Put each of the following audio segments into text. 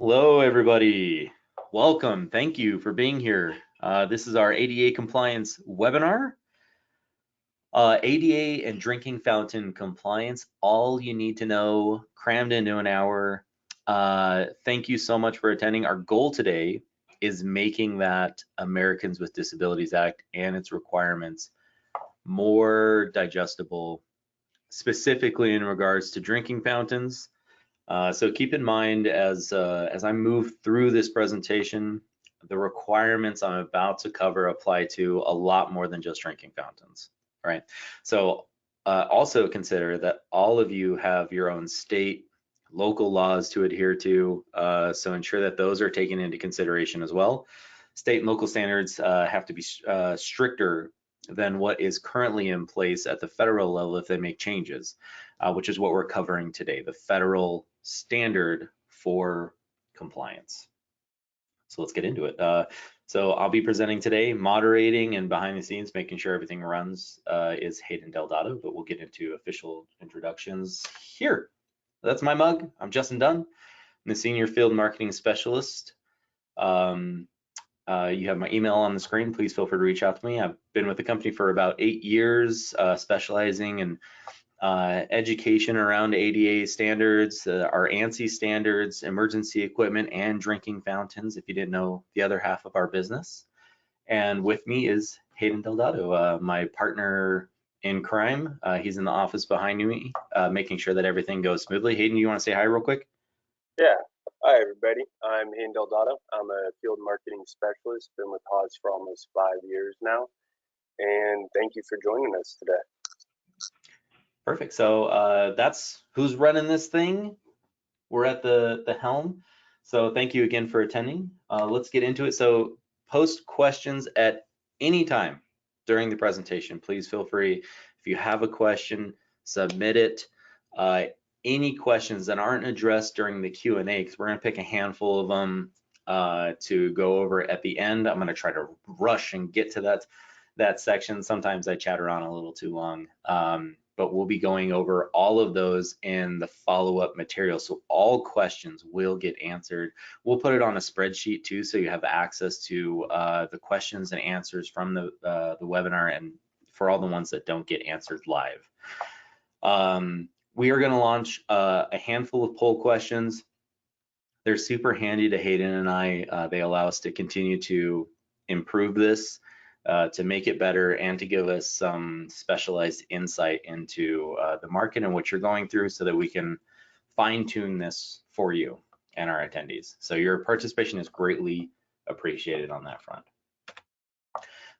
Hello, everybody. Welcome. Thank you for being here. This is our ADA compliance webinar. ADA and drinking fountain compliance, all you need to know, crammed into an hour. Thank you so much for attending. Our goal today is making that Americans with Disabilities Act and its requirements more digestible, specifically in regards to drinking fountains. So keep in mind as I move through this presentation, the requirements I'm about to cover apply to a lot more than just drinking fountains, right? So also consider that all of you have your own state, local laws to adhere to, so ensure that those are taken into consideration as well. State and local standards have to be stricter than what is currently in place at the federal level if they make changes, which is what we're covering today, the federal standard for compliance. So let's get into it. So I'll be presenting today, moderating and behind the scenes, making sure everything runs is Hayden Delgado, but we'll get into official introductions here. That's my mug. I'm Justin Dunn. I'm the Senior Field Marketing Specialist. You have my email on the screen. Please feel free to reach out to me. I've been with the company for about 8 years, specializing in education around ADA standards, our ANSI standards, emergency equipment, and drinking fountains, if you didn't know the other half of our business. And with me is Hayden Delgado, my partner in crime. He's in the office behind me, making sure that everything goes smoothly. Hayden, you want to say hi real quick? Yeah. Hi, everybody. I'm Hayden Delgado. I'm a field marketing specialist. Been with Haas for almost 5 years now. And thank you for joining us today. Perfect. So that's who's running this thing. We're at the helm. So thank you again for attending. Let's get into it. So post questions at any time during the presentation. Please feel free. If you have a question, submit it. Any questions that aren't addressed during the Q&A, because we're going to pick a handful of them to go over at the end. I'm going to try to rush and get to that section. Sometimes I chatter on a little too long. But we'll be going over all of those in the follow-up material. So all questions will get answered. We'll put it on a spreadsheet too, so you have access to the questions and answers from the webinar, and for all the ones that don't get answered live. We are going to launch a handful of poll questions. They're super handy to Hayden and I. They allow us to continue to improve this, to make it better, and to give us some specialized insight into the market and what you're going through, so that we can fine tune this for you and our attendees. So your participation is greatly appreciated on that front.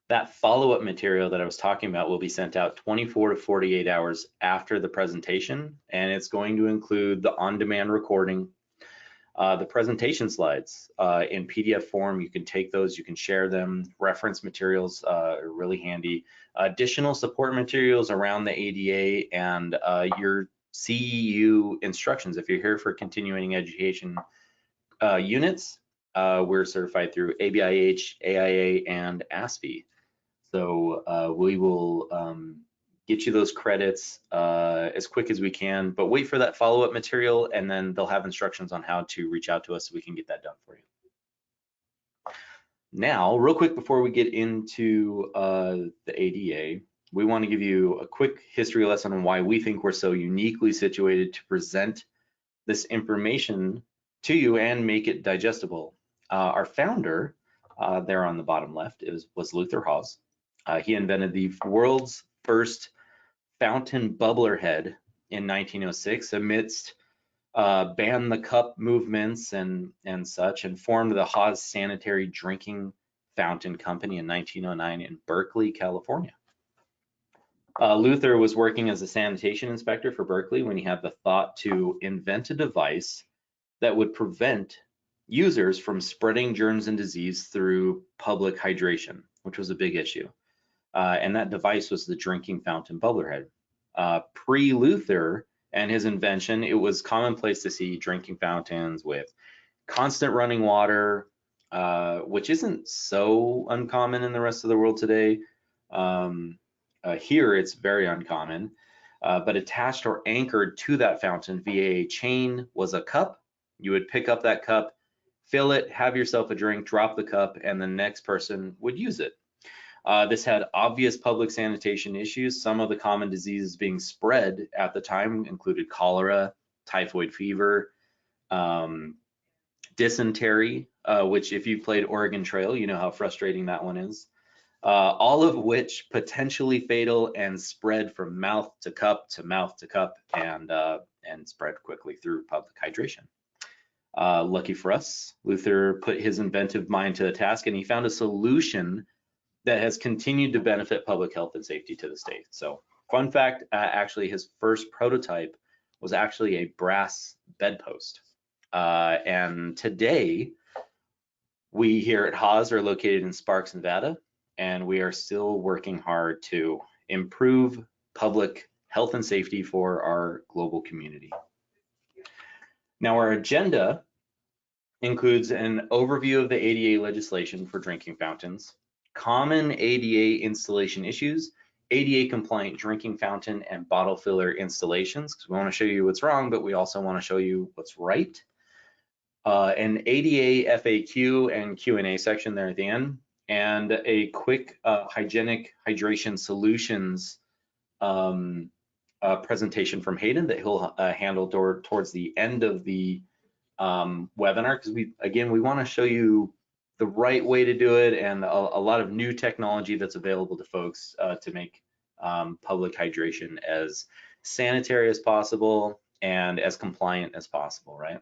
That follow-up material that I was talking about will be sent out 24 to 48 hours after the presentation, and it's going to include the on-demand recording, the presentation slides in PDF form. You can take those, you can share them. Reference materials are really handy. Additional support materials around the ADA and your CEU instructions. If you're here for continuing education units, we're certified through ABIH, AIA, and ASPE. So we will get you those credits as quick as we can, but wait for that follow-up material, and then they'll have instructions on how to reach out to us so we can get that done for you. Now, real quick before we get into the ADA, we want to give you a quick history lesson on why we think we're so uniquely situated to present this information to you and make it digestible. Our founder, there on the bottom left, was Luther Haas. He invented the world's first fountain bubbler head in 1906 amidst ban the cup movements and such, and formed the Haas Sanitary Drinking Fountain Company in 1909 in Berkeley, California. Luther was working as a sanitation inspector for Berkeley when he had the thought to invent a device that would prevent users from spreading germs and disease through public hydration, which was a big issue. And that device was the drinking fountain bubbler head. Pre-Luther and his invention, it was commonplace to see drinking fountains with constant running water, which isn't so uncommon in the rest of the world today. Here, it's very uncommon, but attached or anchored to that fountain via a chain was a cup. You would pick up that cup, fill it, have yourself a drink, drop the cup, and the next person would use it. This had obvious public sanitation issues. Some of the common diseases being spread at the time included cholera, typhoid fever, dysentery, which if you played Oregon Trail, you know how frustrating that one is. All of which potentially fatal and spread from mouth to cup to mouth to cup and spread quickly through public hydration. Lucky for us, Luther put his inventive mind to the task and he found a solution that has continued to benefit public health and safety to this day. So fun fact, actually his first prototype was actually a brass bedpost. And today, we here at Haas are located in Sparks, Nevada, and we are still working hard to improve public health and safety for our global community. Now, our agenda includes an overview of the ADA legislation for drinking fountains, common ADA installation issues, ADA compliant drinking fountain and bottle filler installations, because we want to show you what's wrong, but we also want to show you what's right. An ADA FAQ and Q&A section there at the end, and a quick hygienic hydration solutions presentation from Hayden that he'll handle towards the end of the webinar, because we want to show you the right way to do it and a lot of new technology that's available to folks to make public hydration as sanitary as possible and as compliant as possible, right?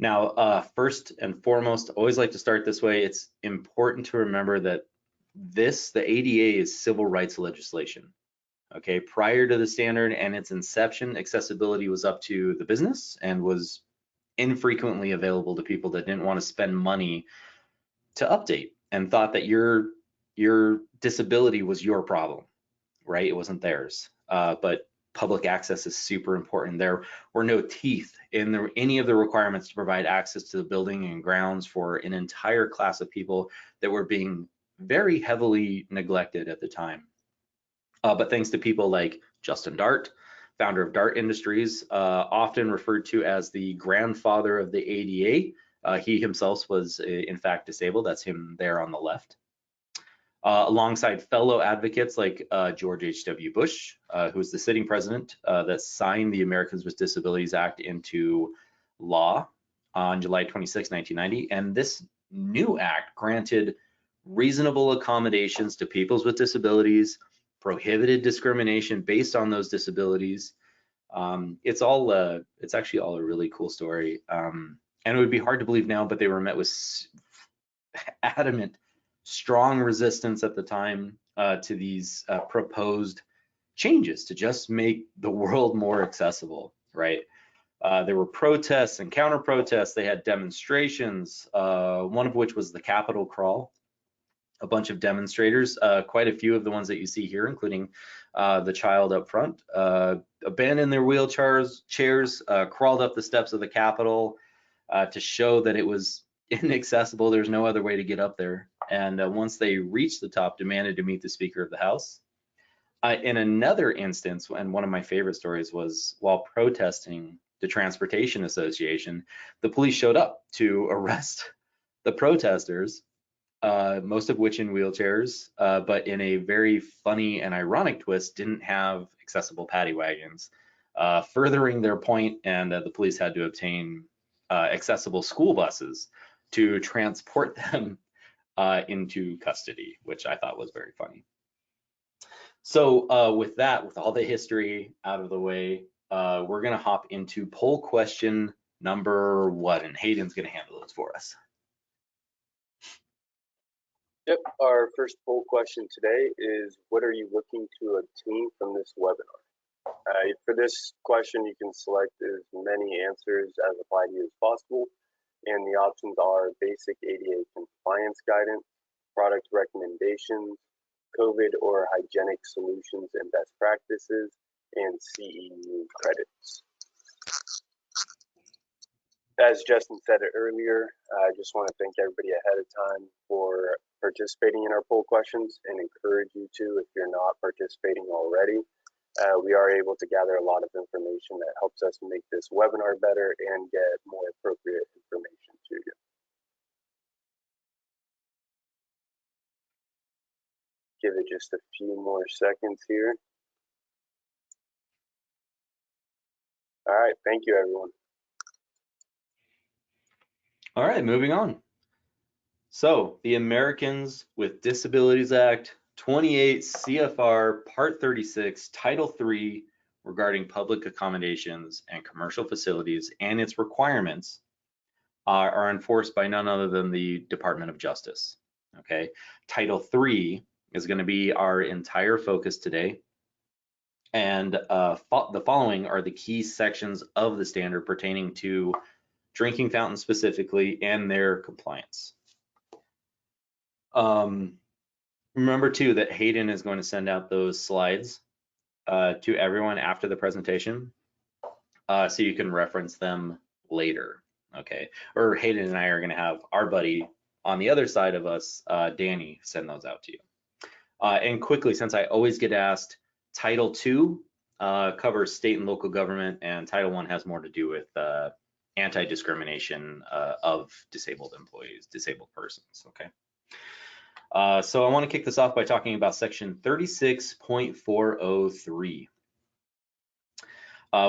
Now, first and foremost, I always like to start this way. It's important to remember that the ADA is civil rights legislation. Okay, prior to the standard and its inception, accessibility was up to the business and was infrequently available to people that didn't want to spend money to update and thought that your disability was your problem, right? It wasn't theirs. But public access is super important. There were no teeth in any of the requirements to provide access to the building and grounds for an entire class of people that were being very heavily neglected at the time. But thanks to people like Justin Dart, founder of Dart Industries, often referred to as the grandfather of the ADA. He himself was in fact disabled. That's him there on the left. Alongside fellow advocates like George H.W. Bush, who was the sitting president that signed the Americans with Disabilities Act into law on July 26, 1990. And this new act granted reasonable accommodations to people with disabilities, prohibited discrimination based on those disabilities. It's actually all a really cool story. And it would be hard to believe now, but they were met with adamant, strong resistance at the time to these proposed changes to just make the world more accessible, right? There were protests and counter protests. They had demonstrations, one of which was the Capitol crawl. A bunch of demonstrators, quite a few of the ones that you see here, including the child up front, abandoned their wheelchairs, crawled up the steps of the Capitol to show that it was inaccessible. There's no other way to get up there. And once they reached the top, demanded to meet the Speaker of the House. In another instance, and one of my favorite stories was while protesting the Transportation Association, the police showed up to arrest the protesters, most of which in wheelchairs, but in a very funny and ironic twist, didn't have accessible paddy wagons, furthering their point, and the police had to obtain accessible school buses to transport them into custody, which I thought was very funny. So with all the history out of the way, we're gonna hop into poll question number 1, and Hayden's gonna handle those for us. Yep, our first poll question today is, what are you looking to obtain from this webinar? For this question, you can select as many answers as apply to you as possible. And the options are basic ADA compliance guidance, product recommendations, COVID or hygienic solutions and best practices, and CEU credits. As Justin said earlier, I just want to thank everybody ahead of time for participating in our poll questions and encourage you to if you're not participating already. We are able to gather a lot of information that helps us make this webinar better and get more appropriate information. give it just a few more seconds here. All right, thank you, everyone. All right, moving on. So the Americans with Disabilities Act, 28 CFR Part 36, Title III regarding public accommodations and commercial facilities and its requirements are enforced by none other than the Department of Justice. Okay, Title III is going to be our entire focus today. And the following are the key sections of the standard pertaining to drinking fountains specifically and their compliance. Remember too that Hayden is going to send out those slides to everyone after the presentation, so you can reference them later, okay? Or Hayden and I are going to have our buddy on the other side of us, Danny, send those out to you. And quickly, since I always get asked, Title II covers state and local government, and Title I has more to do with anti-discrimination of disabled employees, disabled persons, okay? So I want to kick this off by talking about section 36.403,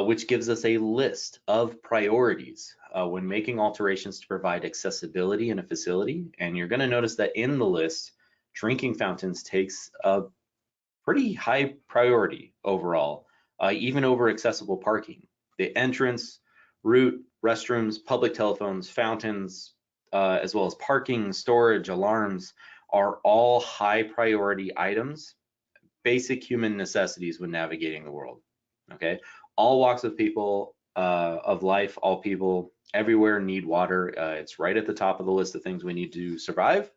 which gives us a list of priorities when making alterations to provide accessibility in a facility. And you're going to notice that in the list, drinking fountains takes a pretty high priority overall, even over accessible parking. The entrance, route, restrooms, public telephones, fountains, as well as parking, storage, alarms, are all high priority items, basic human necessities when navigating the world, okay? All walks of people, of life, all people everywhere need water. It's right at the top of the list of things we need to survive.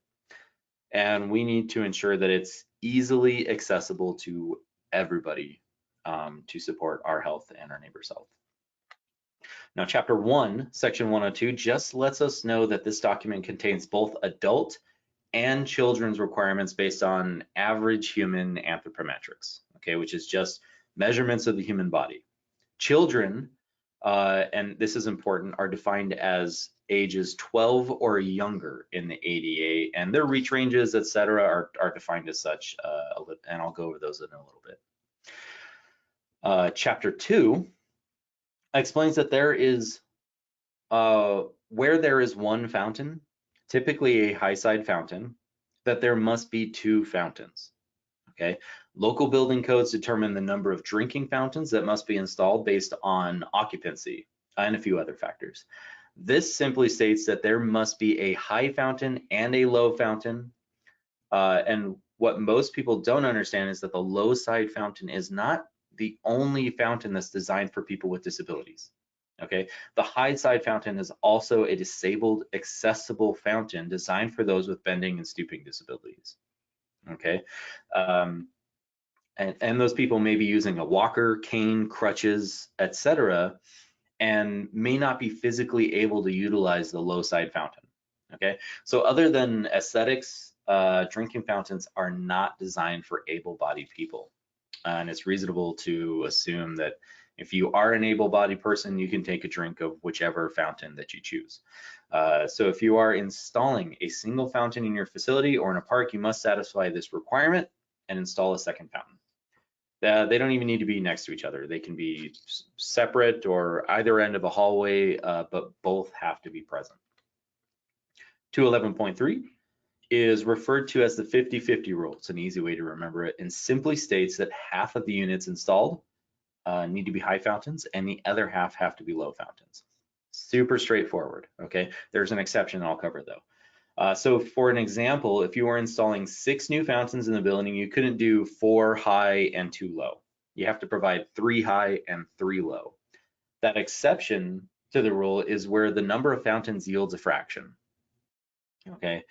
And we need to ensure that it's easily accessible to everybody to support our health and our neighbor's health. Now, Chapter 1, Section 102 just lets us know that this document contains both adult and children's requirements based on average human anthropometrics, okay, which is just measurements of the human body. Children, and this is important, are defined as ages 12 or younger in the ADA, and their reach ranges, etc., are defined as such, and I'll go over those in a little bit. Chapter 2 explains that there is, where there is one fountain, typically a high side fountain, that there must be two fountains, okay? Local building codes determine the number of drinking fountains that must be installed based on occupancy and a few other factors. This simply states that there must be a high fountain and a low fountain. And what most people don't understand is that the low side fountain is not the only fountain that's designed for people with disabilities. Okay, the high side fountain is also a disabled accessible fountain designed for those with bending and stooping disabilities. Okay, and those people may be using a walker, cane, crutches, etc., and may not be physically able to utilize the low side fountain. Okay, so other than aesthetics, drinking fountains are not designed for able-bodied people, and it's reasonable to assume that if you are an able-bodied person, you can take a drink of whichever fountain that you choose. So if you are installing a single fountain in your facility or in a park, you must satisfy this requirement and install a second fountain. They don't even need to be next to each other. They can be separate or either end of a hallway, but both have to be present. 211.3 is referred to as the 50-50 rule. It's an easy way to remember it, and simply states that half of the units installed need to be high fountains and the other half have to be low fountains. Super straightforward, okay? There's an exception I'll cover though. So for an example, if you were installing 6 new fountains in the building, you couldn't do 4 high and 2 low. You have to provide 3 high and 3 low. That exception to the rule is where the number of fountains yields a fraction, okay?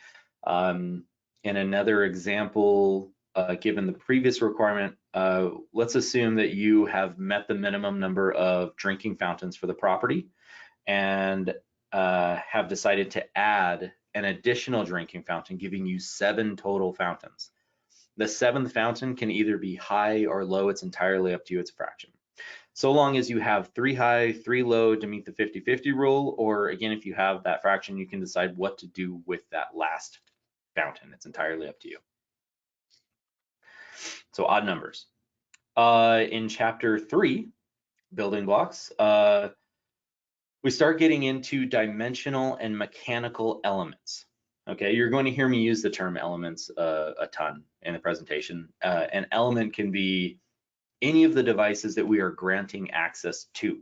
In another example, given the previous requirement, let's assume that you have met the minimum number of drinking fountains for the property and have decided to add an additional drinking fountain, giving you 7 total fountains. The 7th fountain can either be high or low. It's entirely up to you. It's a fraction. So long as you have 3 high, 3 low to meet the 50-50 rule, or again, if you have that fraction, you can decide what to do with that last fountain. It's entirely up to you. So odd numbers. In chapter 3, building blocks, we start getting into dimensional and mechanical elements. Okay, you're going to hear me use the term elements a ton in the presentation. An element can be any of the devices that we are granting access to.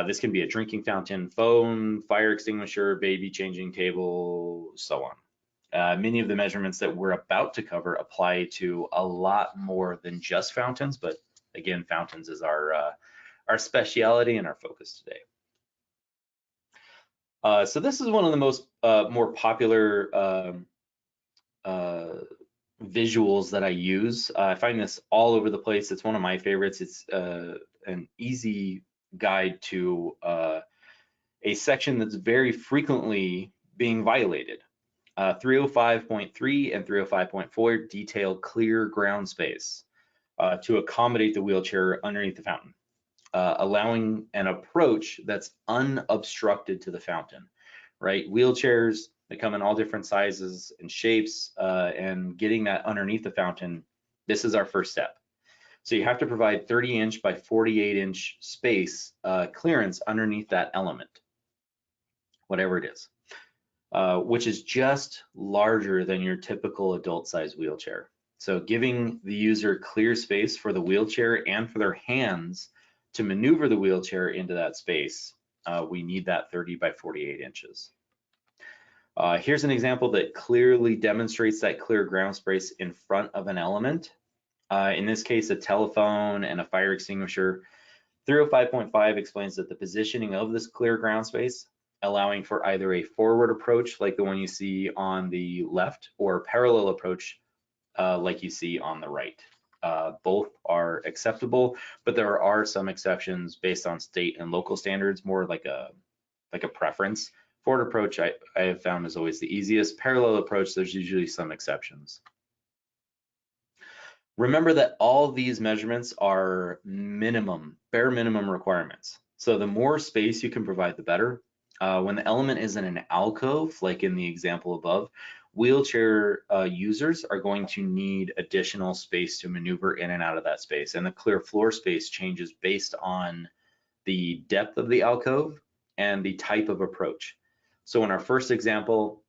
This can be a drinking fountain, phone, fire extinguisher, baby changing table, so on. Many of the measurements that we're about to cover apply to a lot more than just fountains, but again, fountains is our speciality and our focus today. So this is one of the most more popular visuals that I use. I find this all over the place. It's one of my favorites. It's an easy guide to a section that's very frequently being violated. 305.3 and 305.4 detail clear ground space to accommodate the wheelchair underneath the fountain, allowing an approach that's unobstructed to the fountain, right? Wheelchairs, they come in all different sizes and shapes, and getting that underneath the fountain, this is our first step. So you have to provide 30-inch by 48-inch space clearance underneath that element, whatever it is, which is just larger than your typical adult-sized wheelchair. So giving the user clear space for the wheelchair and for their hands to maneuver the wheelchair into that space, we need that 30 by 48 inches. Here's an example that clearly demonstrates that clear ground space in front of an element. In this case, a telephone and a fire extinguisher. 305.5 explains that the positioning of this clear ground space, allowing for either a forward approach like the one you see on the left or a parallel approach like you see on the right. Both are acceptable, but there are some exceptions based on state and local standards, more like a preference. Forward approach I have found is always the easiest. Parallel approach, there's usually some exceptions. Remember that all these measurements are bare minimum requirements. So the more space you can provide, the better. When the element is in an alcove, like in the example above, wheelchair users are going to need additional space to maneuver in and out of that space. And the clear floor space changes based on the depth of the alcove and the type of approach. So in our first example,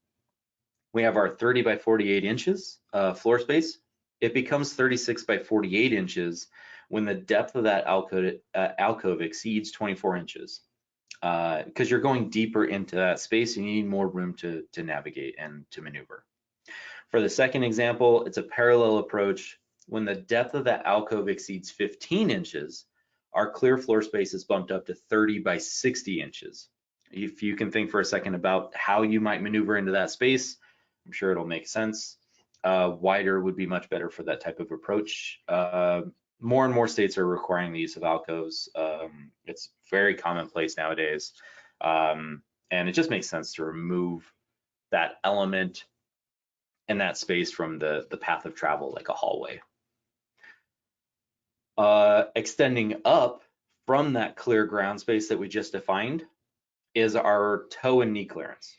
we have our 30 by 48 inches floor space. It becomes 36 by 48 inches when the depth of that alcove exceeds 24 inches. Because you're going deeper into that space, you need more room to navigate and to maneuver. For the second example, it's a parallel approach. When the depth of that alcove exceeds 15 inches, our clear floor space is bumped up to 30 by 60 inches. If you can think for a second about how you might maneuver into that space, I'm sure it'll make sense. Wider would be much better for that type of approach. More and more states are requiring the use of alcoves. It's very commonplace nowadays. And it just makes sense to remove that element and that space from the path of travel, like a hallway. Extending up from that clear ground space that we just defined is our toe and knee clearance.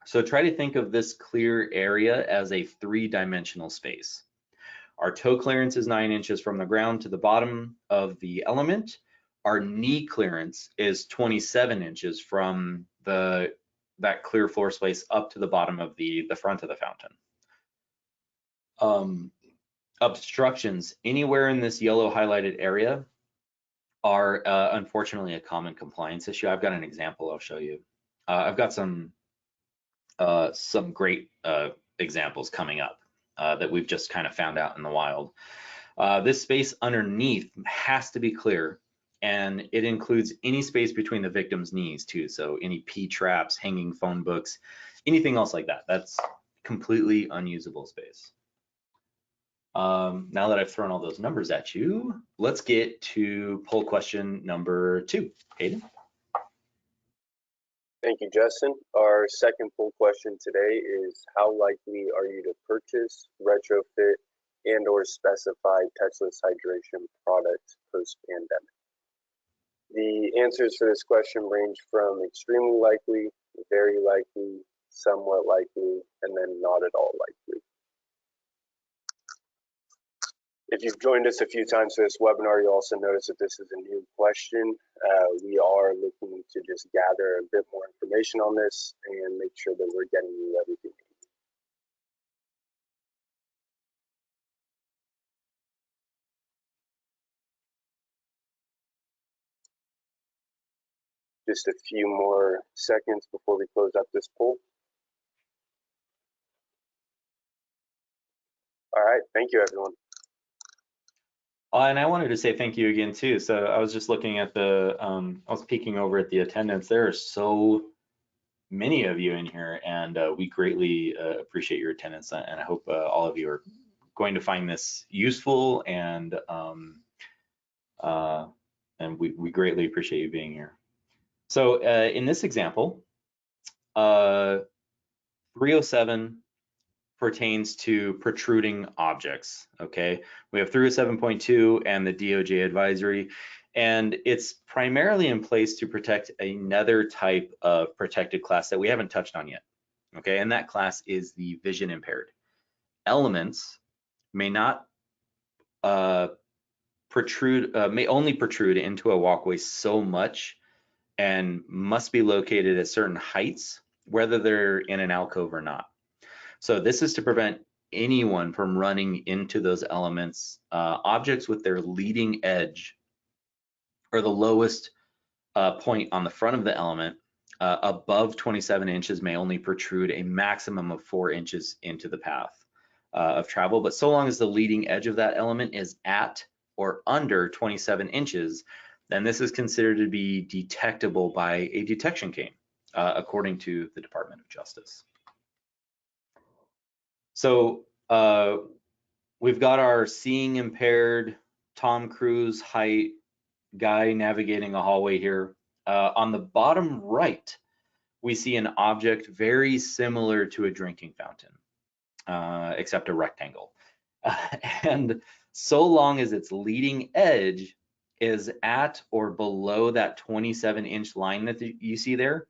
So try to think of this clear area as a 3-dimensional space. Our toe clearance is 9 inches from the ground to the bottom of the element. Our knee clearance is 27 inches from that clear floor space up to the bottom of the front of the fountain. Obstructions anywhere in this yellow highlighted area are unfortunately a common compliance issue. I've got an example I'll show you. I've got some great examples coming up that we've just kind of found out in the wild. This space underneath has to be clear, and it includes any space between the victim's knees too. So any P-traps, hanging phone books, anything else like that. That's completely unusable space. Now that I've thrown all those numbers at you, let's get to poll question number 2. Hayden? Thank you, Justin. Our second poll question today is, how likely are you to purchase, retrofit, and or specify touchless hydration products post-pandemic? The answers for this question range from extremely likely, very likely, somewhat likely, and then not at all likely. If you've joined us a few times for this webinar, you'll also notice that this is a new question. We are looking to just gather a bit more information on this and make sure that we're getting you everything. Just a few more seconds before we close up this poll. All right, thank you, everyone. And I wanted to say thank you again too. So I was just looking at the, I was peeking over at the attendance. There are so many of you in here, and we greatly appreciate your attendance. And I hope all of you are going to find this useful, and we greatly appreciate you being here. So in this example, 307 pertains to protruding objects, okay? We have 307.2 and the DOJ advisory, and it's primarily in place to protect another type of protected class that we haven't touched on yet, okay? And that class is the vision impaired. Elements may not protrude, may only protrude into a walkway so much and must be located at certain heights, whether they're in an alcove or not. So this is to prevent anyone from running into those elements. Objects with their leading edge or the lowest point on the front of the element above 27 inches may only protrude a maximum of 4 inches into the path of travel. But so long as the leading edge of that element is at or under 27 inches, then this is considered to be detectable by a detection cane, according to the Department of Justice. So we've got our seeing impaired Tom Cruise height guy navigating a hallway here. On the bottom right, we see an object very similar to a drinking fountain, except a rectangle. And so long as its leading edge is at or below that 27-inch line that you see there,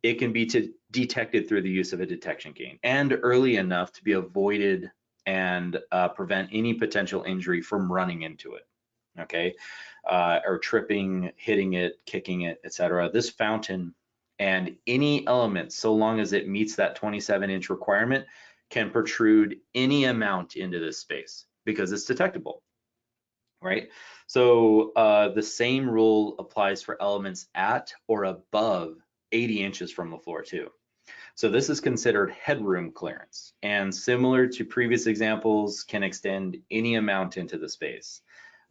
it can be detected through the use of a detection cane, and early enough to be avoided and prevent any potential injury from running into it, okay? Or tripping, hitting it, kicking it, etc. This fountain and any element, so long as it meets that 27-inch requirement, can protrude any amount into this space because it's detectable, right? So the same rule applies for elements at or above 80 inches from the floor too. So this is considered headroom clearance, and similar to previous examples, can extend any amount into the space.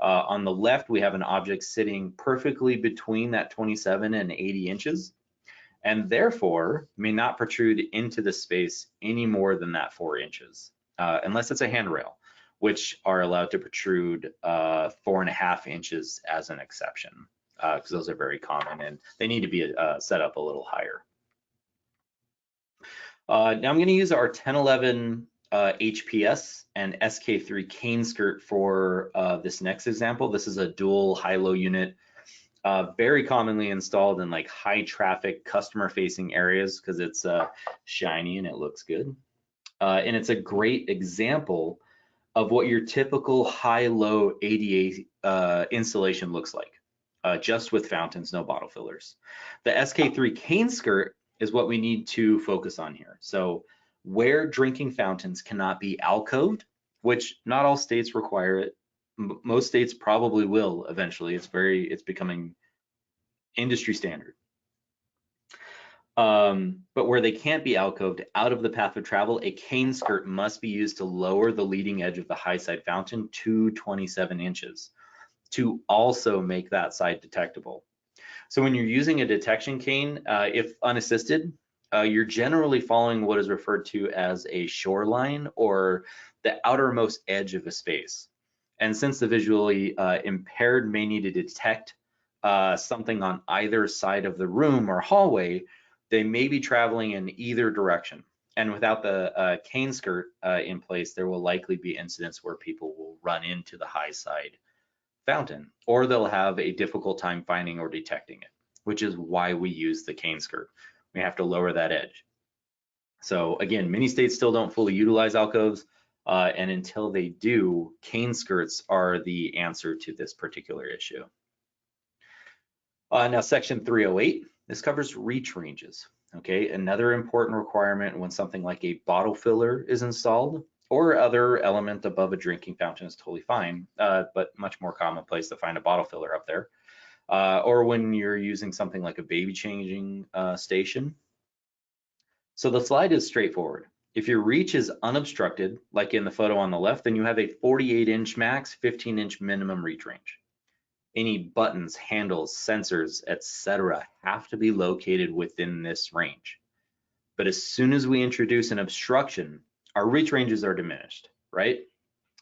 On the left, we have an object sitting perfectly between that 27 and 80 inches, and therefore may not protrude into the space any more than that 4 inches, unless it's a handrail, which are allowed to protrude 4.5 inches as an exception, because those are very common and they need to be set up a little higher. Now I'm going to use our 1011 HPS and SK3 cane skirt for this next example. This is a dual high-low unit, very commonly installed in like high traffic customer facing areas because it's shiny and it looks good. And it's a great example of what your typical high-low ADA installation looks like, just with fountains, no bottle fillers. The SK3 cane skirt is what we need to focus on here. So where drinking fountains cannot be alcoved, which not all states require it, most states probably will eventually. It's becoming industry standard. But where they can't be alcoved out of the path of travel, a cane skirt must be used to lower the leading edge of the high side fountain to 27 inches to also make that side detectable. So when you're using a detection cane, if unassisted, you're generally following what is referred to as a shoreline or the outermost edge of a space. And since the visually impaired may need to detect something on either side of the room or hallway, they may be traveling in either direction. And without the cane skirt in place, there will likely be incidents where people will run into the high side fountain, or they'll have a difficult time finding or detecting it, which is why we use the cane skirt. We have to lower that edge. So again, many states still don't fully utilize alcoves. And until they do, cane skirts are the answer to this particular issue. Now, section 308, this covers reach ranges. Okay, another important requirement when something like a bottle filler is installed or other element above a drinking fountain is totally fine, but much more commonplace to find a bottle filler up there. Or when you're using something like a baby changing station. So the slide is straightforward. If your reach is unobstructed, like in the photo on the left, then you have a 48-inch max, 15-inch minimum reach range. Any buttons, handles, sensors, etc. have to be located within this range. But as soon as we introduce an obstruction, our reach ranges are diminished, right?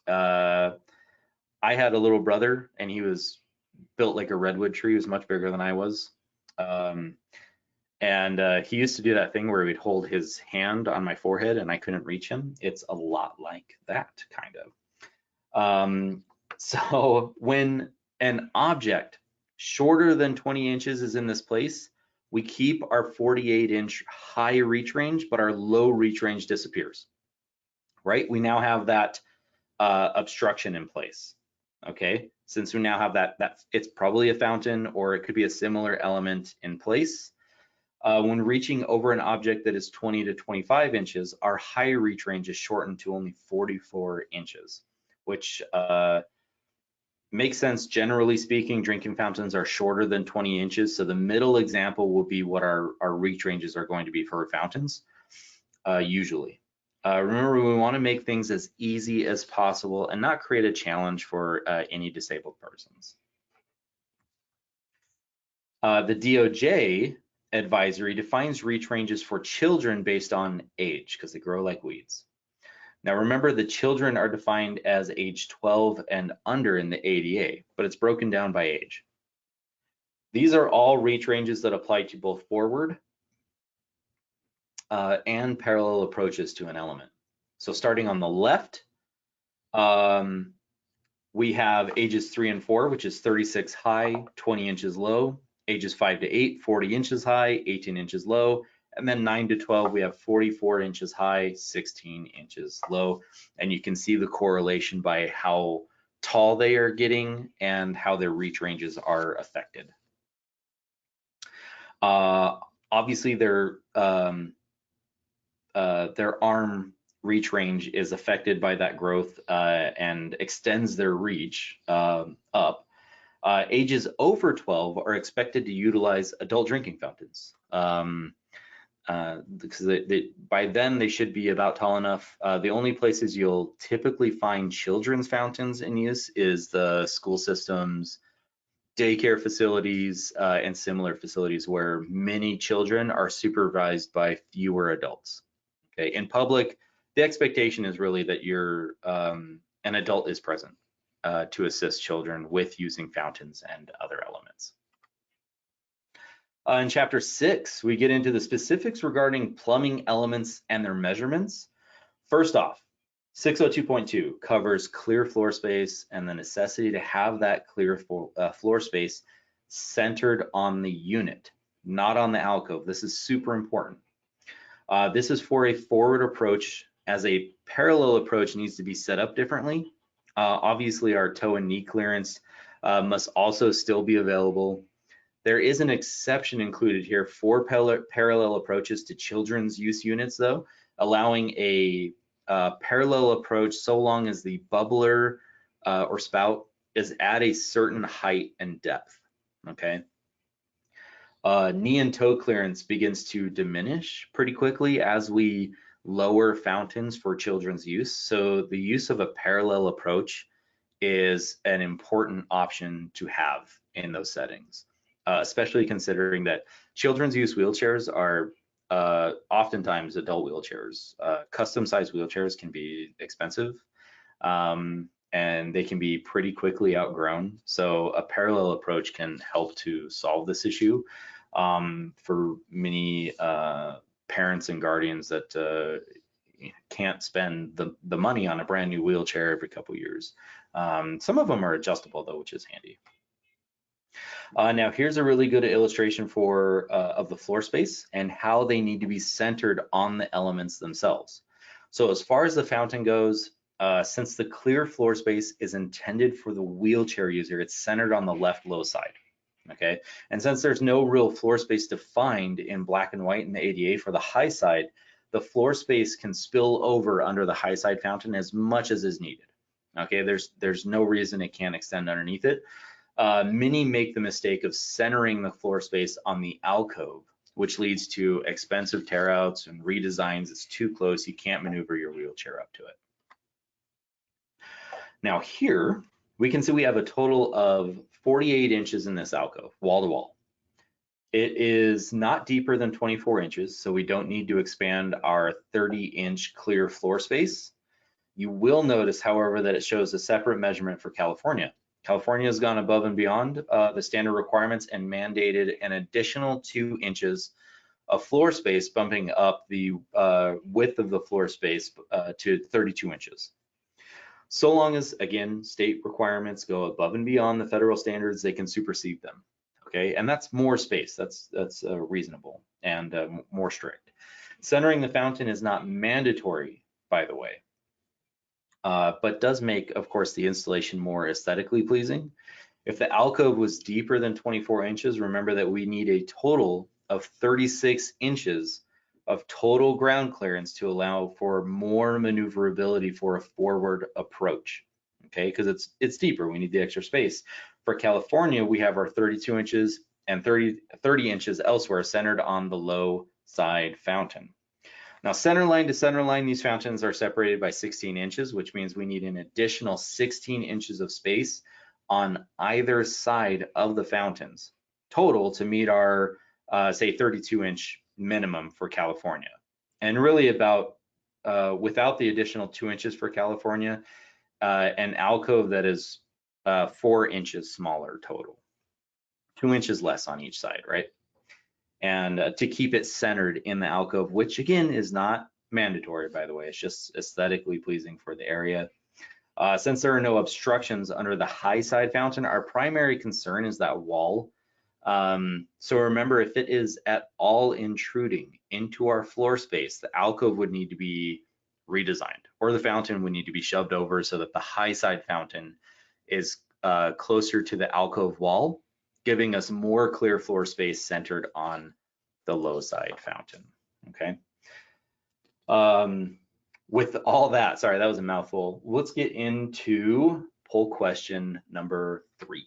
I had a little brother and he was built like a redwood tree. He was much bigger than I was. He used to do that thing where he'd hold his hand on my forehead and I couldn't reach him. It's a lot like that, kind of. So when an object shorter than 20 inches is in this place, we keep our 48-inch high reach range, but our low reach range disappears, right? We now have that obstruction in place, okay? Since we now have that it's probably a fountain or it could be a similar element in place. When reaching over an object that is 20 to 25 inches, our high reach range is shortened to only 44 inches, which makes sense. Generally speaking, drinking fountains are shorter than 20 inches. So the middle example will be what our reach ranges are going to be for fountains, usually. Remember, we want to make things as easy as possible and not create a challenge for any disabled persons. The DOJ advisory defines reach ranges for children based on age because they grow like weeds. Now remember, the children are defined as age 12 and under in the ADA, but it's broken down by age. These are all reach ranges that apply to both forward and parallel approaches to an element. So starting on the left, we have ages 3 and 4, which is 36 high, 20 inches low. Ages 5 to 8, 40 inches high, 18 inches low. And then 9 to 12, we have 44 inches high, 16 inches low. And you can see the correlation by how tall they are getting and how their reach ranges are affected. Obviously, their arm reach range is affected by that growth and extends their reach up. Ages over 12 are expected to utilize adult drinking fountains because by then they should be about tall enough. The only places you'll typically find children's fountains in use is the school systems, daycare facilities, and similar facilities where many children are supervised by fewer adults. Okay, in public, the expectation is really that an adult is present to assist children with using fountains and other elements. In chapter 6, we get into the specifics regarding plumbing elements and their measurements. First off, 602.2 covers clear floor space and the necessity to have that clear floor space centered on the unit, not on the alcove. This is super important. This is for a forward approach, as a parallel approach needs to be set up differently. Obviously, our toe and knee clearance must also still be available. There is an exception included here for parallel approaches to children's use units, though, allowing a parallel approach so long as the bubbler or spout is at a certain height and depth, okay? Knee and toe clearance begins to diminish pretty quickly as we lower fountains for children's use. So the use of a parallel approach is an important option to have in those settings, especially considering that children's use wheelchairs are oftentimes adult wheelchairs. Custom sized wheelchairs can be expensive and they can be pretty quickly outgrown. So a parallel approach can help to solve this issue for many parents and guardians that can't spend the money on a brand new wheelchair every couple years. Some of them are adjustable though, which is handy. Now here's a really good illustration of the floor space and how they need to be centered on the elements themselves. So as far as the fountain goes, since the clear floor space is intended for the wheelchair user, it's centered on the left low side. Okay, and since there's no real floor space defined in black and white in the ADA for the high side, the floor space can spill over under the high side fountain as much as is needed. Okay, there's no reason it can't extend underneath it. Many make the mistake of centering the floor space on the alcove, which leads to expensive tear outs and redesigns. It's too close, you can't maneuver your wheelchair up to it. Now here, we can see we have a total of 48 inches in this alcove, wall to wall. It is not deeper than 24 inches, so we don't need to expand our 30-inch clear floor space. You will notice, however, that it shows a separate measurement for California. California has gone above and beyond the standard requirements and mandated an additional 2 inches of floor space, bumping up the width of the floor space to 32 inches. So long as, again, state requirements go above and beyond the federal standards, they can supersede them. Okay, and that's more space. That's reasonable and more strict. Centering the fountain is not mandatory, by the way, but does make, of course, the installation more aesthetically pleasing. If the alcove was deeper than 24 inches, remember that we need a total of 36 inches of total ground clearance to allow for more maneuverability for a forward approach, okay? Because it's deeper, we need the extra space. For California, we have our 32 inches and 30 inches elsewhere centered on the low side fountain. Now, center line to center line, these fountains are separated by 16 inches, which means we need an additional 16 inches of space on either side of the fountains total to meet our, say, 32-inch minimum for California. And really about, without the additional 2 inches for California, an alcove that is 4 inches smaller total, 2 inches less on each side, right? And to keep it centered in the alcove, which again is not mandatory, by the way, it's just aesthetically pleasing for the area. Since there are no obstructions under the high side fountain, our primary concern is that wall. So remember, if it is at all intruding into our floor space, the alcove would need to be redesigned, or the fountain would need to be shoved over so that the high side fountain is closer to the alcove wall, giving us more clear floor space centered on the low side fountain, okay? With all that, sorry, that was a mouthful. Let's get into poll question number 3.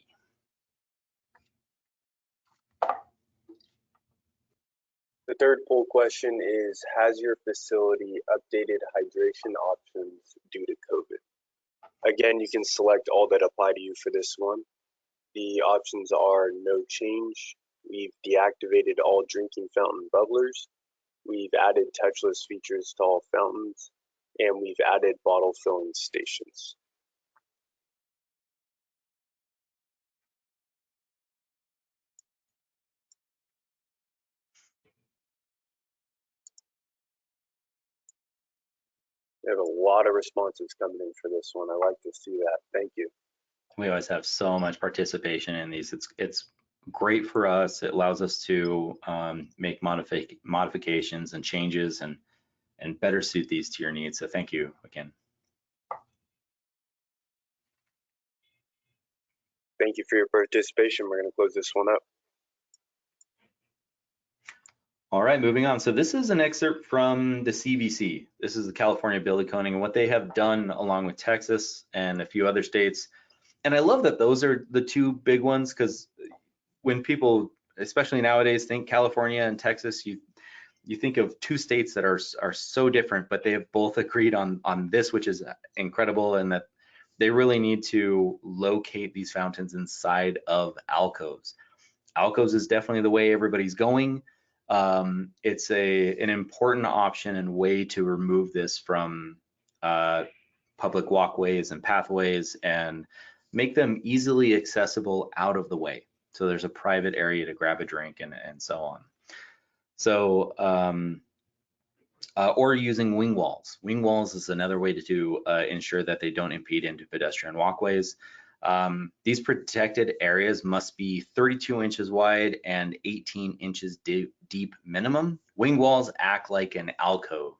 The third poll question is, has your facility updated hydration options due to COVID? Again, you can select all that apply to you for this one. The options are no change. We've deactivated all drinking fountain bubblers. We've added touchless features to all fountains, and we've added bottle filling stations. We have a lot of responses coming in for this one. I like to see that. Thank you. We always have so much participation in these. It's great for us. It allows us to make modifications and changes and better suit these to your needs. So thank you again. Thank you for your participation. We're going to close this one up. All right, moving on. So this is an excerpt from the CBC. This is the California Building Coding and what they have done along with Texas and a few other states. And I love that those are the two big ones, because when people, especially nowadays, think California and Texas, you think of two states that are so different, but they have both agreed on this, which is incredible, and that they really need to locate these fountains inside of alcoves. Alcoves is definitely the way everybody's going. It's an important option and way to remove this from public walkways and pathways and make them easily accessible out of the way. So there's a private area to grab a drink and so on. So, or using wing walls. Wing walls is another way to ensure that they don't impede into pedestrian walkways. These protected areas must be 32 inches wide and 18 inches deep minimum. Wing walls act like an alcove,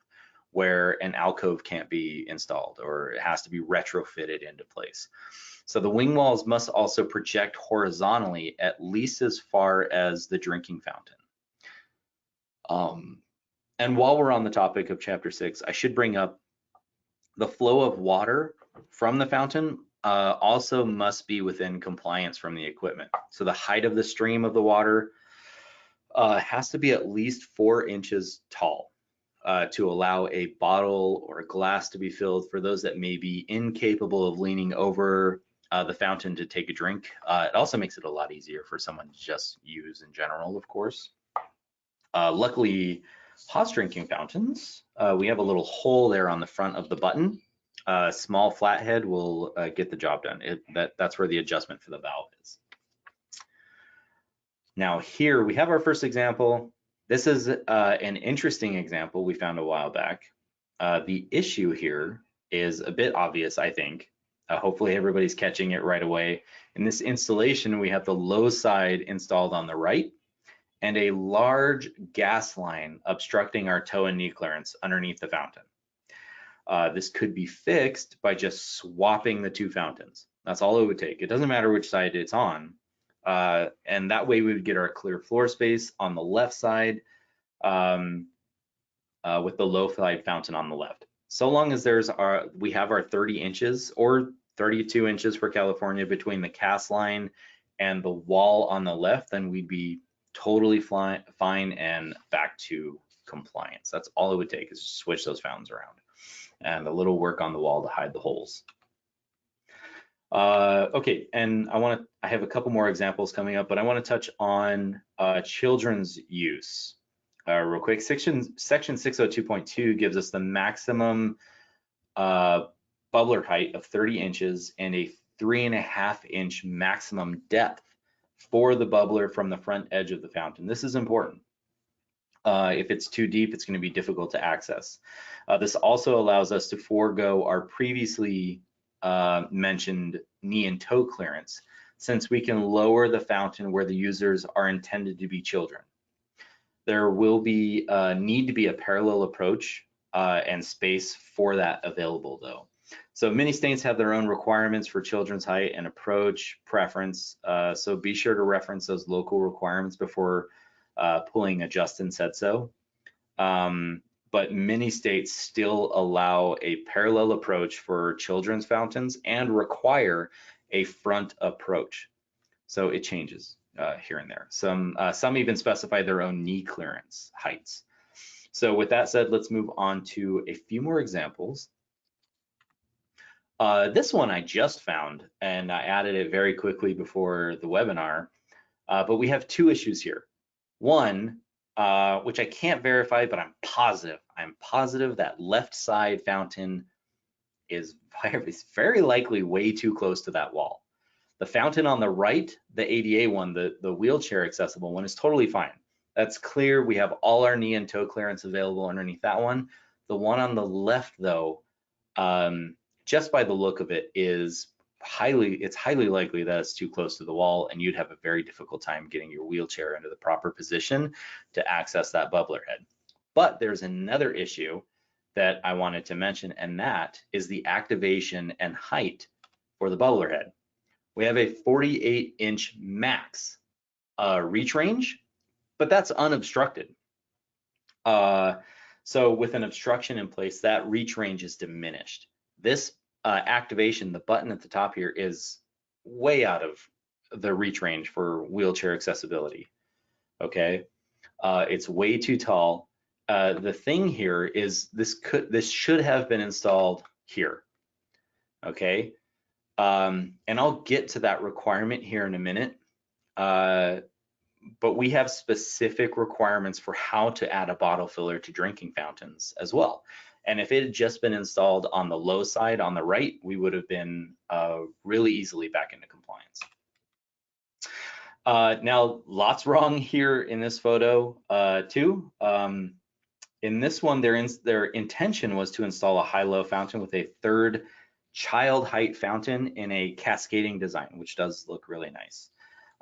where an alcove can't be installed or it has to be retrofitted into place. So the wing walls must also project horizontally at least as far as the drinking fountain. And while we're on the topic of chapter 6, I should bring up the flow of water from the fountain also must be within compliance from the equipment. So the height of the stream of the water has to be at least 4 inches tall to allow a bottle or a glass to be filled for those that may be incapable of leaning over the fountain to take a drink. It also makes it a lot easier for someone to just use in general, of course. Luckily, Haas drinking fountains, we have a little hole there on the front of the button. Small flathead will get the job done. That's where the adjustment for the valve is. Now here we have our first example. This is an interesting example we found a while back. The issue here is a bit obvious, I think. Hopefully everybody's catching it right away. In this installation, we have the low side installed on the right and a large gas line obstructing our toe and knee clearance underneath the fountain. This could be fixed by just swapping the 2 fountains. That's all it would take. It doesn't matter which side it's on. And that way we would get our clear floor space on the left side with the low side fountain on the left. So long as we have our 30 inches or 32 inches for California between the cast line and the wall on the left, then we'd be totally fine and back to compliance. That's all it would take is switch those fountains around and a little work on the wall to hide the holes. Okay, and I have a couple more examples coming up, but I want to touch on children's use real quick. Section 602.2 gives us the maximum bubbler height of 30 inches and a 3.5 inch maximum depth for the bubbler from the front edge of the fountain. This is important. If it's too deep, it's going to be difficult to access. This also allows us to forego our previously mentioned knee and toe clearance, since we can lower the fountain where the users are intended to be children. There will be need to be a parallel approach and space for that available though. So many states have their own requirements for children's height and approach preference. So be sure to reference those local requirements before pulling a Justin said so. But many states still allow a parallel approach for children's fountains and require a front approach. So it changes here and there. Some even specify their own knee clearance heights. So with that said, let's move on to a few more examples. This one I just found and I added it very quickly before the webinar, but we have 2 issues here. One, which I can't verify, but I'm positive that left side fountain is very likely way too close to that wall. The fountain on the right, the ADA one, the wheelchair accessible one, is totally fine. That's clear. We have all our knee and toe clearance available underneath that one. The one on the left though, just by the look of it, it's highly likely that it's too close to the wall and you'd have a very difficult time getting your wheelchair into the proper position to access that bubbler head. But there's another issue that I wanted to mention, and that is the activation and height for the bubbler head. We have a 48-inch max reach range, but that's unobstructed. So with an obstruction in place, that reach range is diminished. This activation, the button at the top here, is way out of the reach range for wheelchair accessibility. Okay, it's way too tall. The thing here is this should have been installed here. Okay, and I'll get to that requirement here in a minute. But we have specific requirements for how to add a bottle filler to drinking fountains as well. And if it had just been installed on the low side on the right, we would have been really easily back into compliance. Now, lots wrong here in this photo too. In this one, their intention was to install a high-low fountain with a 3rd child height fountain in a cascading design, which does look really nice.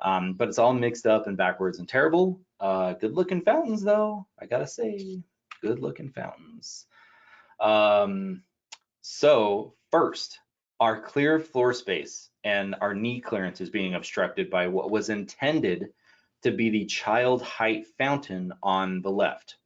But it's all mixed up and backwards and terrible. Good looking fountains though, I gotta say, good looking fountains. So first, our clear floor space and our knee clearance is being obstructed by what was intended to be the child height fountain on the left.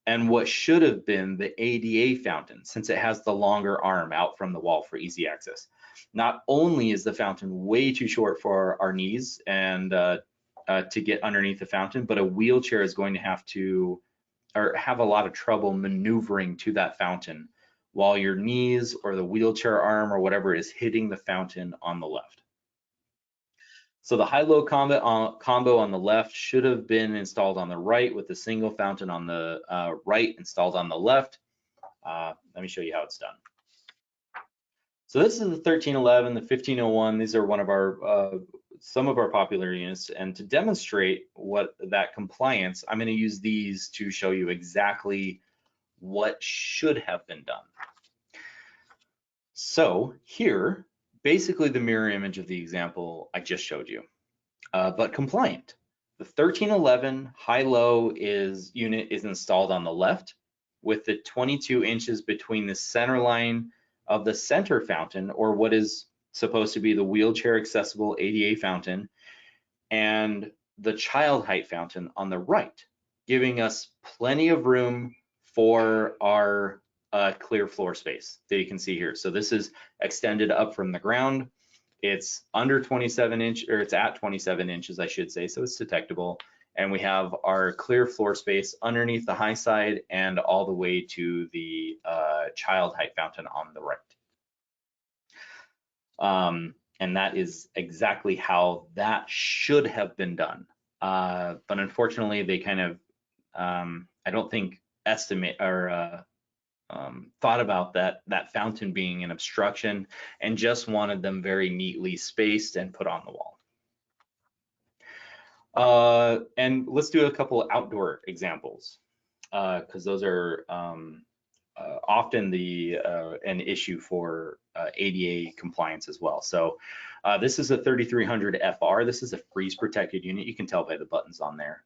And what should have been the ADA fountain, since it has the longer arm out from the wall for easy access. Not only is the fountain way too short for our knees and to get underneath the fountain, but a wheelchair is going to have a lot of trouble maneuvering to that fountain while your knees or the wheelchair arm or whatever is hitting the fountain on the left. So the high-low combo on the left should have been installed on the right, with the single fountain on the right installed on the left. Let me show you how it's done. So this is the 1311, the 1501. These are one of our some of our popular units, and to demonstrate what that compliance, I'm going to use these to show you exactly what should have been done. So here, basically the mirror image of the example I just showed you, but compliant. The 1311 high-low unit is installed on the left with the 22 inches between the center line of the center fountain, or what is supposed to be the wheelchair accessible ADA fountain, and the child height fountain on the right, giving us plenty of room for our clear floor space that you can see here. So this is extended up from the ground. It's under 27 inch, or it's at 27 inches, I should say, so it's detectable. And we have our clear floor space underneath the high side and all the way to the child height fountain on the right. And that is exactly how that should have been done. But unfortunately, they kind of, I don't think estimate or thought about that fountain being an obstruction and just wanted them very neatly spaced and put on the wall. And let's do a couple of outdoor examples, because those are often an issue for ADA compliance as well. So this is a 3300 FR. This is a freeze protected unit. You can tell by the buttons on there.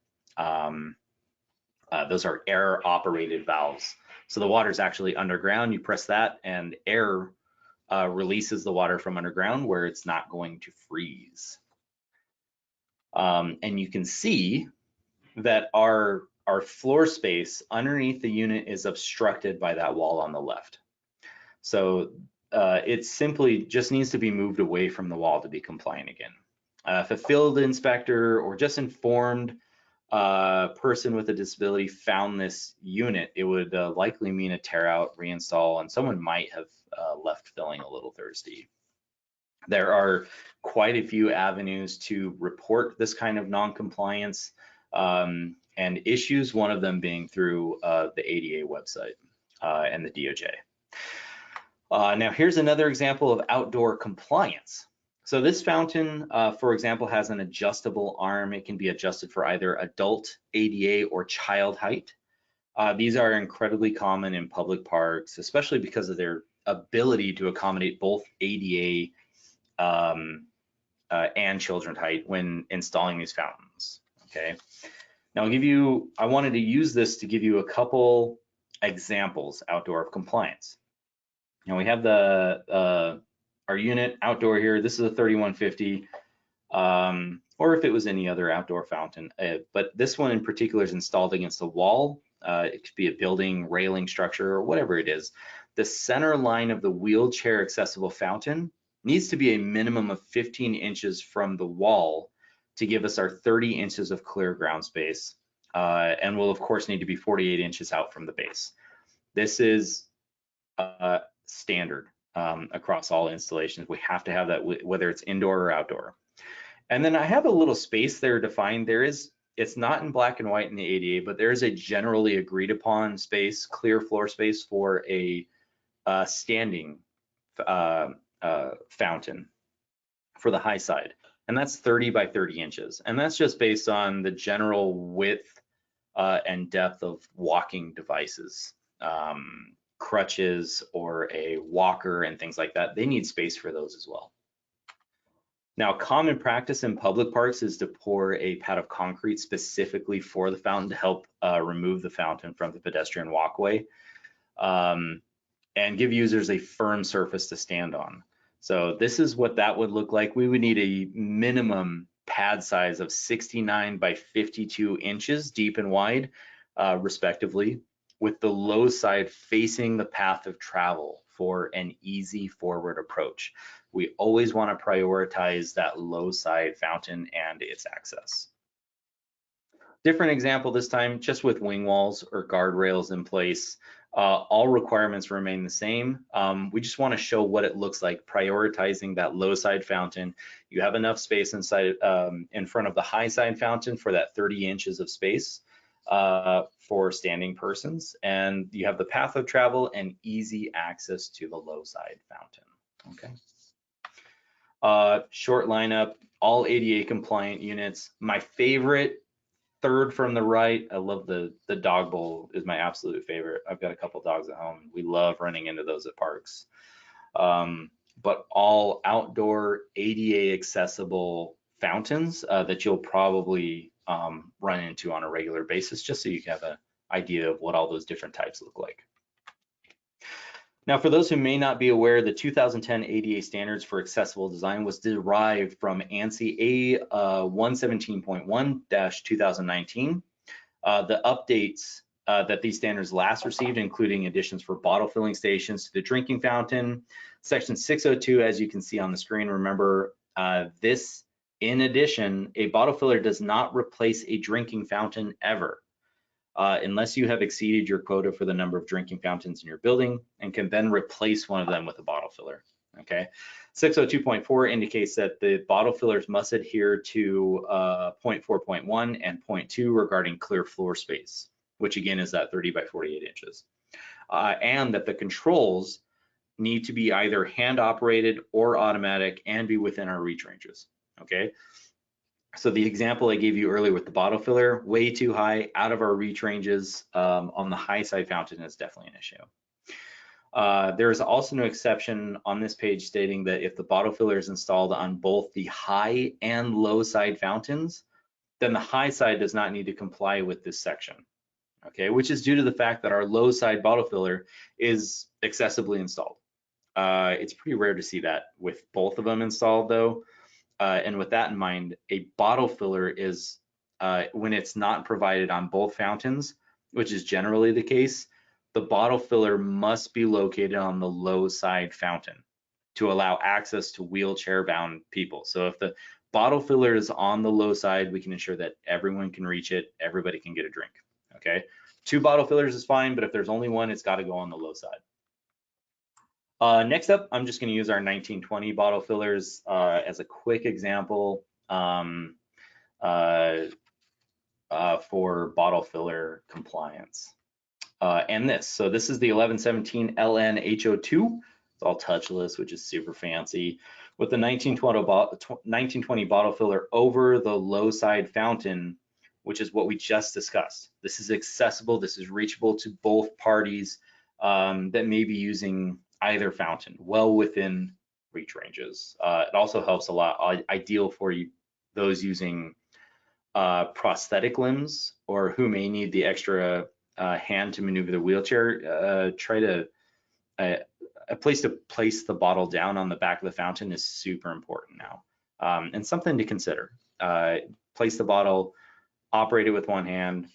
Those are air operated valves. So the water is actually underground. You press that and air releases the water from underground where it's not going to freeze. And you can see that our floor space underneath the unit is obstructed by that wall on the left. So it simply just needs to be moved away from the wall to be compliant again. If a field inspector or just informed person with a disability found this unit, it would likely mean a tear out, reinstall, and someone might have left feeling a little thirsty. There are quite a few avenues to report this kind of non-compliance and issues, one of them being through the ADA website and the DOJ. Now here's another example of outdoor compliance. So this fountain, for example, has an adjustable arm. It can be adjusted for either adult ADA or child height. These are incredibly common in public parks, especially because of their ability to accommodate both ADA and children's height when installing these fountains, okay? Now I wanted to use this to give you a couple examples outdoor of compliance. Now we have our unit outdoor here. This is a 3150, or if it was any other outdoor fountain, but this one in particular is installed against a wall. It could be a building, railing structure, or whatever it is. The center line of the wheelchair accessible fountain needs to be a minimum of 15 inches from the wall to give us our 30 inches of clear ground space, and will of course need to be 48 inches out from the base. This is standard across all installations. We have to have that, whether it's indoor or outdoor. And then I have a little space there defined. It's not in black and white in the ADA, but there is a generally agreed upon space, clear floor space for a standing fountain for the high side, and that's 30 by 30 inches, and that's just based on the general width and depth of walking devices, crutches or a walker and things like that. They need space for those as well. Now, common practice in public parks is to pour a pad of concrete specifically for the fountain to help remove the fountain from the pedestrian walkway. and give users a firm surface to stand on. So this is what that would look like. We would need a minimum pad size of 69 by 52 inches deep and wide, respectively, with the low side facing the path of travel for an easy forward approach. We always want to prioritize that low side fountain and its access. Different example this time, just with wing walls or guardrails in place. All requirements remain the same. We just want to show what it looks like prioritizing that low side fountain. You have enough space inside in front of the high side fountain for that 30 inches of space for standing persons, and you have the path of travel and easy access to the low side fountain. Okay. Short lineup, all ADA compliant units. My favorite, third from the right, I love the dog bowl is my absolute favorite. I've got a couple dogs at home. We love running into those at parks. But all outdoor ADA accessible fountains that you'll probably run into on a regular basis, just so you have an idea of what all those different types look like. Now, for those who may not be aware, the 2010 ADA standards for accessible design was derived from ANSI A117.1-2019. The updates that these standards last received, including additions for bottle filling stations to the drinking fountain. Section 602, as you can see on the screen, remember this, in addition, a bottle filler does not replace a drinking fountain ever. Unless you have exceeded your quota for the number of drinking fountains in your building and can then replace one of them with a bottle filler, okay? 602.4 indicates that the bottle fillers must adhere to 0.4.1 and 0.2 regarding clear floor space, which again is that 30 by 48 inches. And that the controls need to be either hand operated or automatic and be within our reach ranges, okay? So the example I gave you earlier with the bottle filler, way too high, out of our reach ranges on the high side fountain is definitely an issue. There is also no exception on this page stating that if the bottle filler is installed on both the high and low side fountains, then the high side does not need to comply with this section, okay? Which is due to the fact that our low side bottle filler is accessibly installed. It's pretty rare to see that with both of them installed though. And with that in mind, a bottle filler is, when it's not provided on both fountains, which is generally the case, the bottle filler must be located on the low side fountain to allow access to wheelchair bound people. So if the bottle filler is on the low side, we can ensure that everyone can reach it, everybody can get a drink, okay? 2 bottle fillers is fine, but if there's only one, it's gotta go on the low side. Next up, I'm just going to use our 1920 bottle fillers as a quick example for bottle filler compliance. And this, so this is the 1117 LN-HO2. It's all touchless, which is super fancy. With the 1920 bottle filler over the low side fountain, which is what we just discussed. This is accessible, this is reachable to both parties that may be using either fountain, well within reach ranges. It also helps a lot, ideal for those using prosthetic limbs or who may need the extra hand to maneuver the wheelchair. A place to place the bottle down on the back of the fountain is super important now, and something to consider. Place the bottle, operate it with one hand.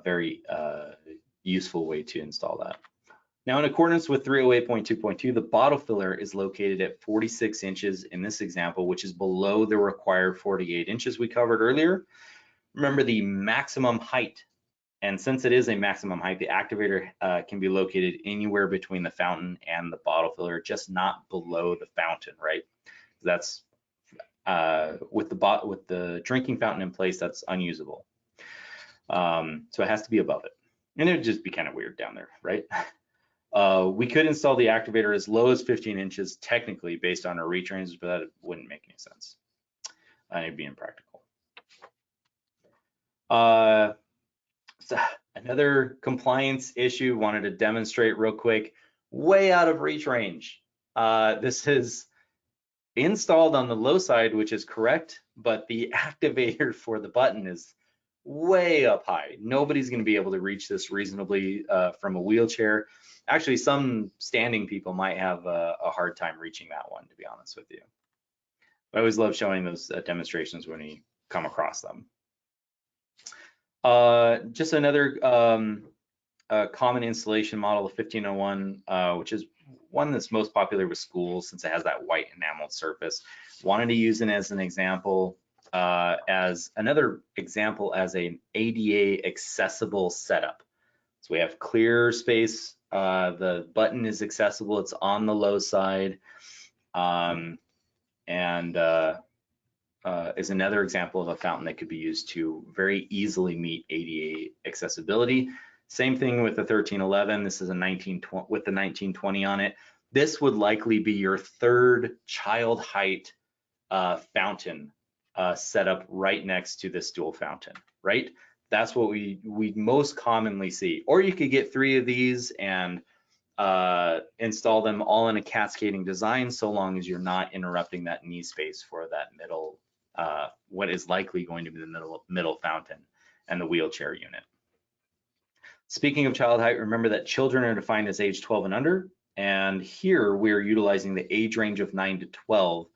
Very useful way to install that. Now, in accordance with 308.2.2, the bottle filler is located at 46 inches in this example, which is below the required 48 inches we covered earlier. Remember the maximum height, and since it is a maximum height, the activator can be located anywhere between the fountain and the bottle filler, just not below the fountain, right? That's with the drinking fountain in place, that's unusable. So it has to be above it, and it would just be kind of weird down there, right? We could install the activator as low as 15 inches technically based on our reach ranges, but that wouldn't make any sense. It'd be impractical. So another compliance issue, wanted to demonstrate real quick, way out of reach range. This is installed on the low side, which is correct, but the activator for the button is way up high. Nobody's going to be able to reach this reasonably from a wheelchair. Actually, some standing people might have a hard time reaching that one, to be honest with you. I always love showing those demonstrations when we come across them. Just another common installation model, the 1501, which is one that's most popular with schools since it has that white enameled surface. Wanted to use it as an example, as another example as an ADA accessible setup. So we have clear space, the button is accessible, it's on the low side, and is another example of a fountain that could be used to very easily meet ADA accessibility. Same thing with the 1311. This is a 1920 with the 1920 on it. This would likely be your third child height fountain set up right next to this dual fountain, right? That's what we most commonly see. Or you could get 3 of these and install them all in a cascading design, so long as you're not interrupting that knee space for that middle, what is likely going to be the middle fountain and the wheelchair unit. Speaking of child height, remember that children are defined as age 12 and under, and here we're utilizing the age range of 9 to 12.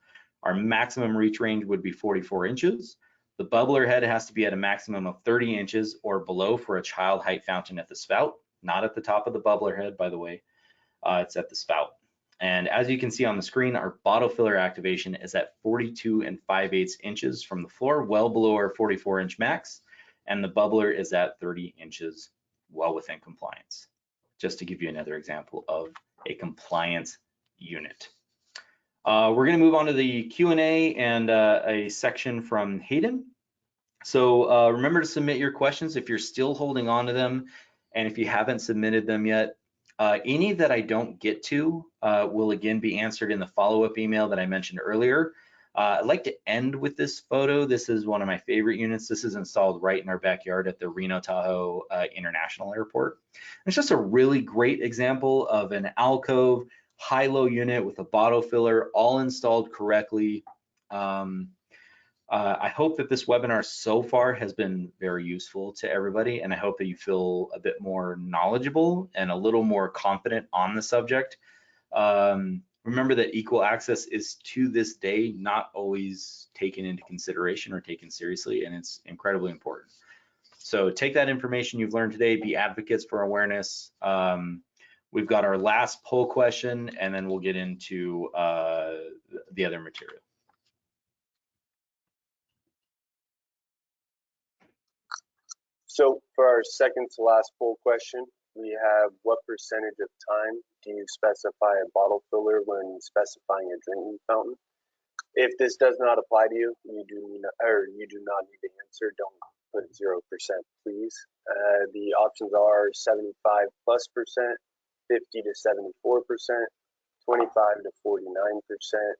Our maximum reach range would be 44 inches. The bubbler head has to be at a maximum of 30 inches or below for a child height fountain at the spout, not at the top of the bubbler head, by the way. It's at the spout. And as you can see on the screen, our bottle filler activation is at 42 5/8 inches from the floor, well below our 44-inch max, and the bubbler is at 30 inches, well within compliance. Just to give you another example of a compliance unit. We're going to move on to the Q&A and a section from Hayden. So remember to submit your questions if you're still holding on to them, and if you haven't submitted them yet. Any that I don't get to will again be answered in the follow-up email that I mentioned earlier. I'd like to end with this photo. This is one of my favorite units. This is installed right in our backyard at the Reno Tahoe International Airport. It's just a really great example of an alcove high-low unit with a bottle filler, all installed correctly. I hope that this webinar so far has been very useful to everybody, and I hope that you feel a bit more knowledgeable and a little more confident on the subject. Remember that equal access is, to this day, not always taken into consideration or taken seriously, and it's incredibly important. So take that information you've learned today, be advocates for awareness. We've got our last poll question, and then we'll get into the other material. So for our second to last poll question, we have what percentage of time do you specify a bottle filler when specifying a drinking fountain? If this does not apply to you, you do not need to answer. Don't put 0%, please. The options are 75+%, 50 to 74%, 25 to 49%,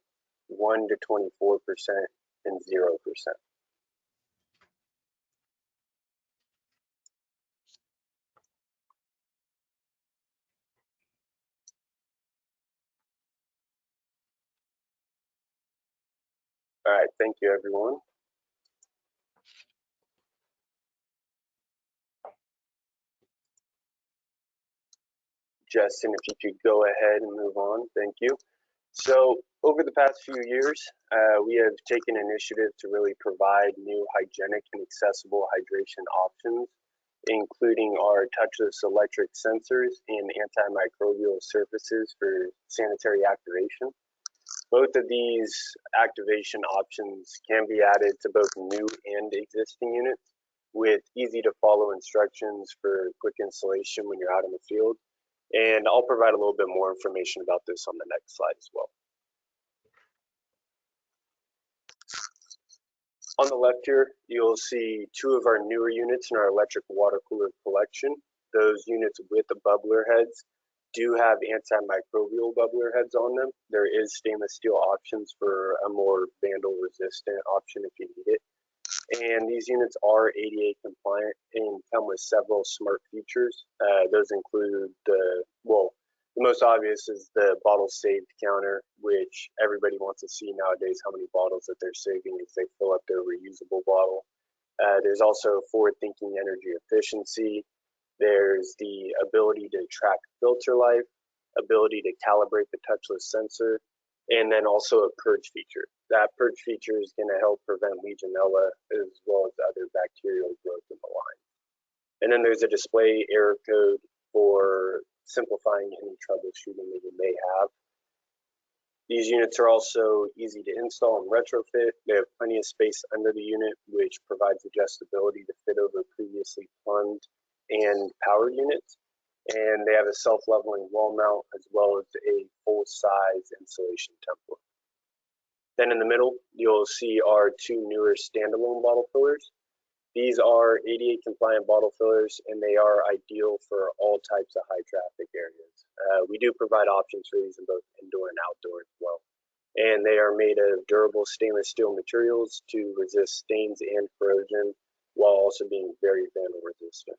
1 to 24%, and 0%. All right, thank you, everyone. Justin, if you could go ahead and move on, thank you. So over the past few years, we have taken initiative to really provide new hygienic and accessible hydration options, including our touchless electric sensors and antimicrobial surfaces for sanitary activation. Both of these activation options can be added to both new and existing units with easy to follow instructions for quick installation when you're out in the field. And I'll provide a little bit more information about this on the next slide as well. On the left here, you'll see 2 of our newer units in our electric water cooler collection. Those units with the bubbler heads do have antimicrobial bubbler heads on them. There is stainless steel options for a more vandal resistant option if you need it. And these units are ADA compliant and come with several smart features. Those include the most obvious is the bottle saved counter, which everybody wants to see nowadays how many bottles that they're saving if they fill up their reusable bottle. There's also forward-thinking energy efficiency. There's the ability to track filter life, ability to calibrate the touchless sensor, and then also a purge feature. That purge feature is going to help prevent Legionella as well as other bacterial growth in the line. And then there's a display error code for simplifying any troubleshooting that you may have. These units are also easy to install and retrofit. They have plenty of space under the unit, which provides adjustability to fit over previously plumbed and powered units. And they have a self-leveling wall mount as well as a full-size insulation template. Then in the middle, you'll see our two newer standalone bottle fillers. These are ADA compliant bottle fillers, and they are ideal for all types of high traffic areas. We do provide options for these in both indoor and outdoor as well. And they are made of durable stainless steel materials to resist stains and corrosion while also being very vandal resistant.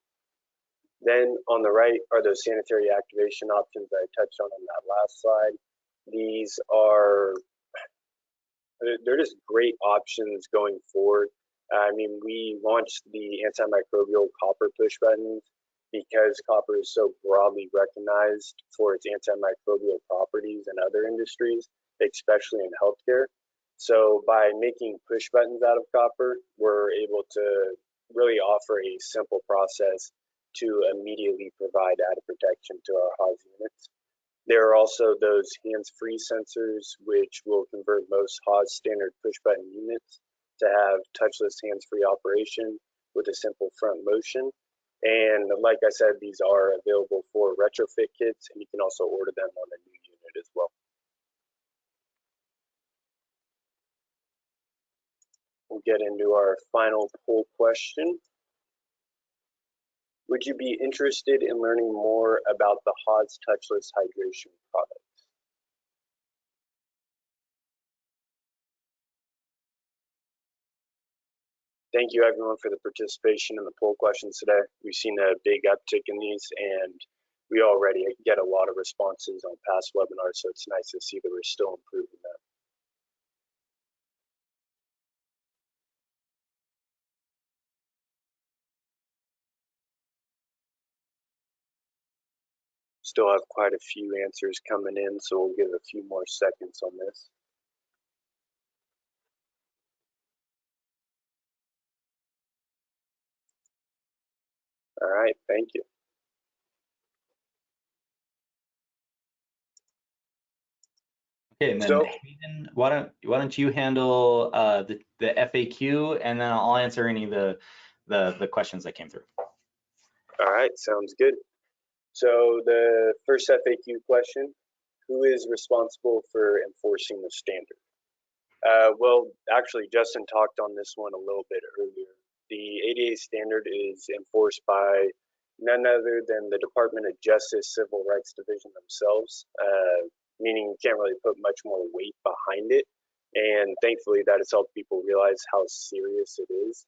Then on the right are those sanitary activation options that I touched on that last slide. These are, they're just great options going forward. I mean, we launched the antimicrobial copper push buttons because copper is so broadly recognized for its antimicrobial properties in other industries, especially in healthcare. So by making push buttons out of copper, we're able to really offer a simple process to immediately provide added protection to our HAWS units. There are also those hands-free sensors, which will convert most HAWS standard push button units to have touchless hands-free operation with a simple front motion. And like I said, these are available for retrofit kits, and you can also order them on a new unit as well. We'll get into our final poll question. Would you be interested in learning more about the HAWS touchless hydration product? Thank you everyone for the participation in the poll questions today. We've seen a big uptick in these, and we already get a lot of responses on past webinars, so it's nice to see that we're still improving that. Still have quite a few answers coming in, so we'll give a few more seconds on this. All right, thank you. Okay, and then So, Hayden, why don't you handle the FAQ, and then I'll answer any of the questions that came through. All right, sounds good. So the first FAQ question: who is responsible for enforcing the standard? Well, actually, Justin talked on this one a little bit earlier. The ADA standard is enforced by none other than the Department of Justice Civil Rights Division themselves, meaning you can't really put much more weight behind it. And thankfully, that has helped people realize how serious it is.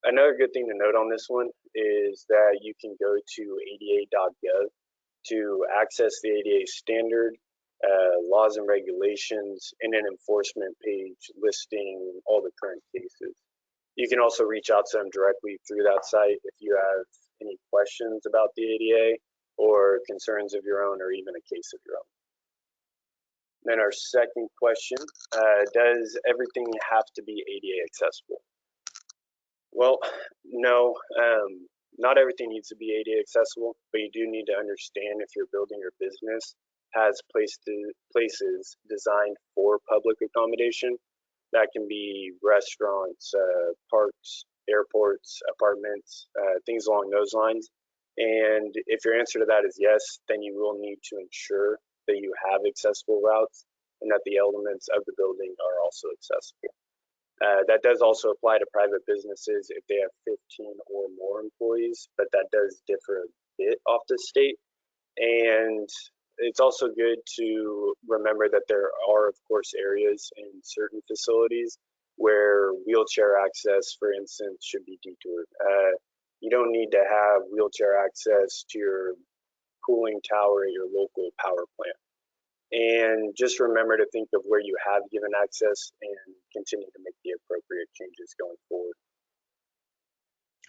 Another good thing to note on this one is that you can go to ada.gov to access the ADA standard, laws and regulations, and an enforcement page listing all the current cases. You can also reach out to them directly through that site if you have any questions about the ADA or concerns of your own or even a case of your own. Then our second question, does everything have to be ADA accessible? Well, no, not everything needs to be ADA accessible, but you do need to understand if you're building your business has places designed for public accommodation. That can be restaurants, parks, airports, apartments, things along those lines. And if your answer to that is yes, then you will need to ensure that you have accessible routes and that the elements of the building are also accessible. That does also apply to private businesses if they have 15 or more employees, but that does differ a bit off the state. And it's also good to remember that there are, of course, areas in certain facilities where wheelchair access, for instance, should be detoured. You don't need to have wheelchair access to your cooling tower at your local power plant. And just remember to think of where you have given access and continue to make the appropriate changes going forward.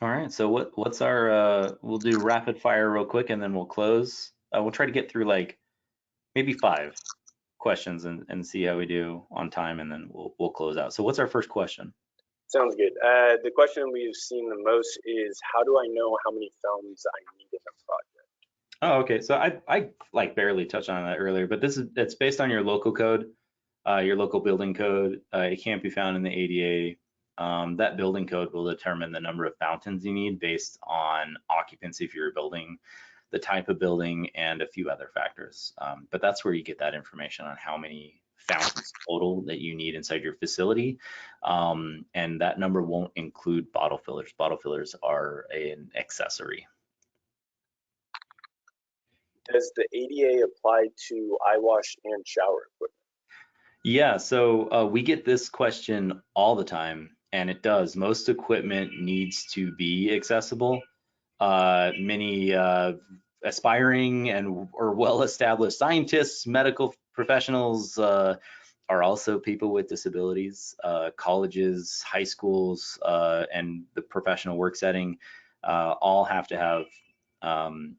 All right, so what's our we'll do rapid fire real quick and then we'll close. We'll try to get through like maybe 5 questions and see how we do on time, and then we'll close out. So what's our first question? Sounds good. The question we've seen the most is, how do I know how many fountains I need in a project? Oh, okay. So I like barely touched on that earlier, but it's based on your local code, your local building code. It can't be found in the ADA. That building code will determine the number of fountains you need based on occupancy for your building, the type of building, and a few other factors. But that's where you get that information on how many fountains total that you need inside your facility. And that number won't include bottle fillers. Bottle fillers are an accessory. Does the ADA apply to eye wash and shower equipment? Yeah, so we get this question all the time, and it does. Most equipment needs to be accessible. Many aspiring and or well-established scientists, medical professionals are also people with disabilities. Colleges, high schools, and the professional work setting all have to have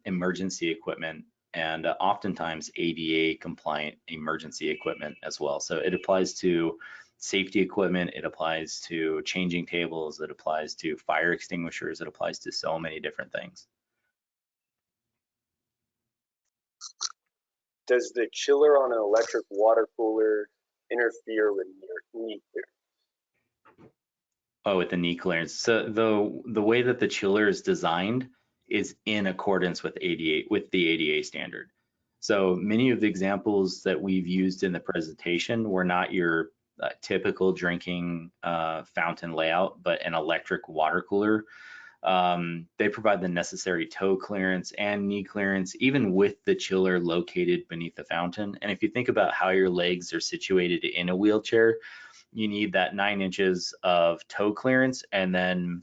emergency equipment, and oftentimes ADA compliant emergency equipment as well. So it applies to safety equipment, it applies to changing tables, it applies to fire extinguishers, it applies to so many different things. Does the chiller on an electric water cooler interfere with knee clearance? Oh, with the knee clearance. So the way that the chiller is designed is in accordance with the ADA standard. So many of the examples that we've used in the presentation were not your typical drinking fountain layout, but an electric water cooler. They provide the necessary toe clearance and knee clearance, even with the chiller located beneath the fountain. And if you think about how your legs are situated in a wheelchair, you need that 9 inches of toe clearance, and then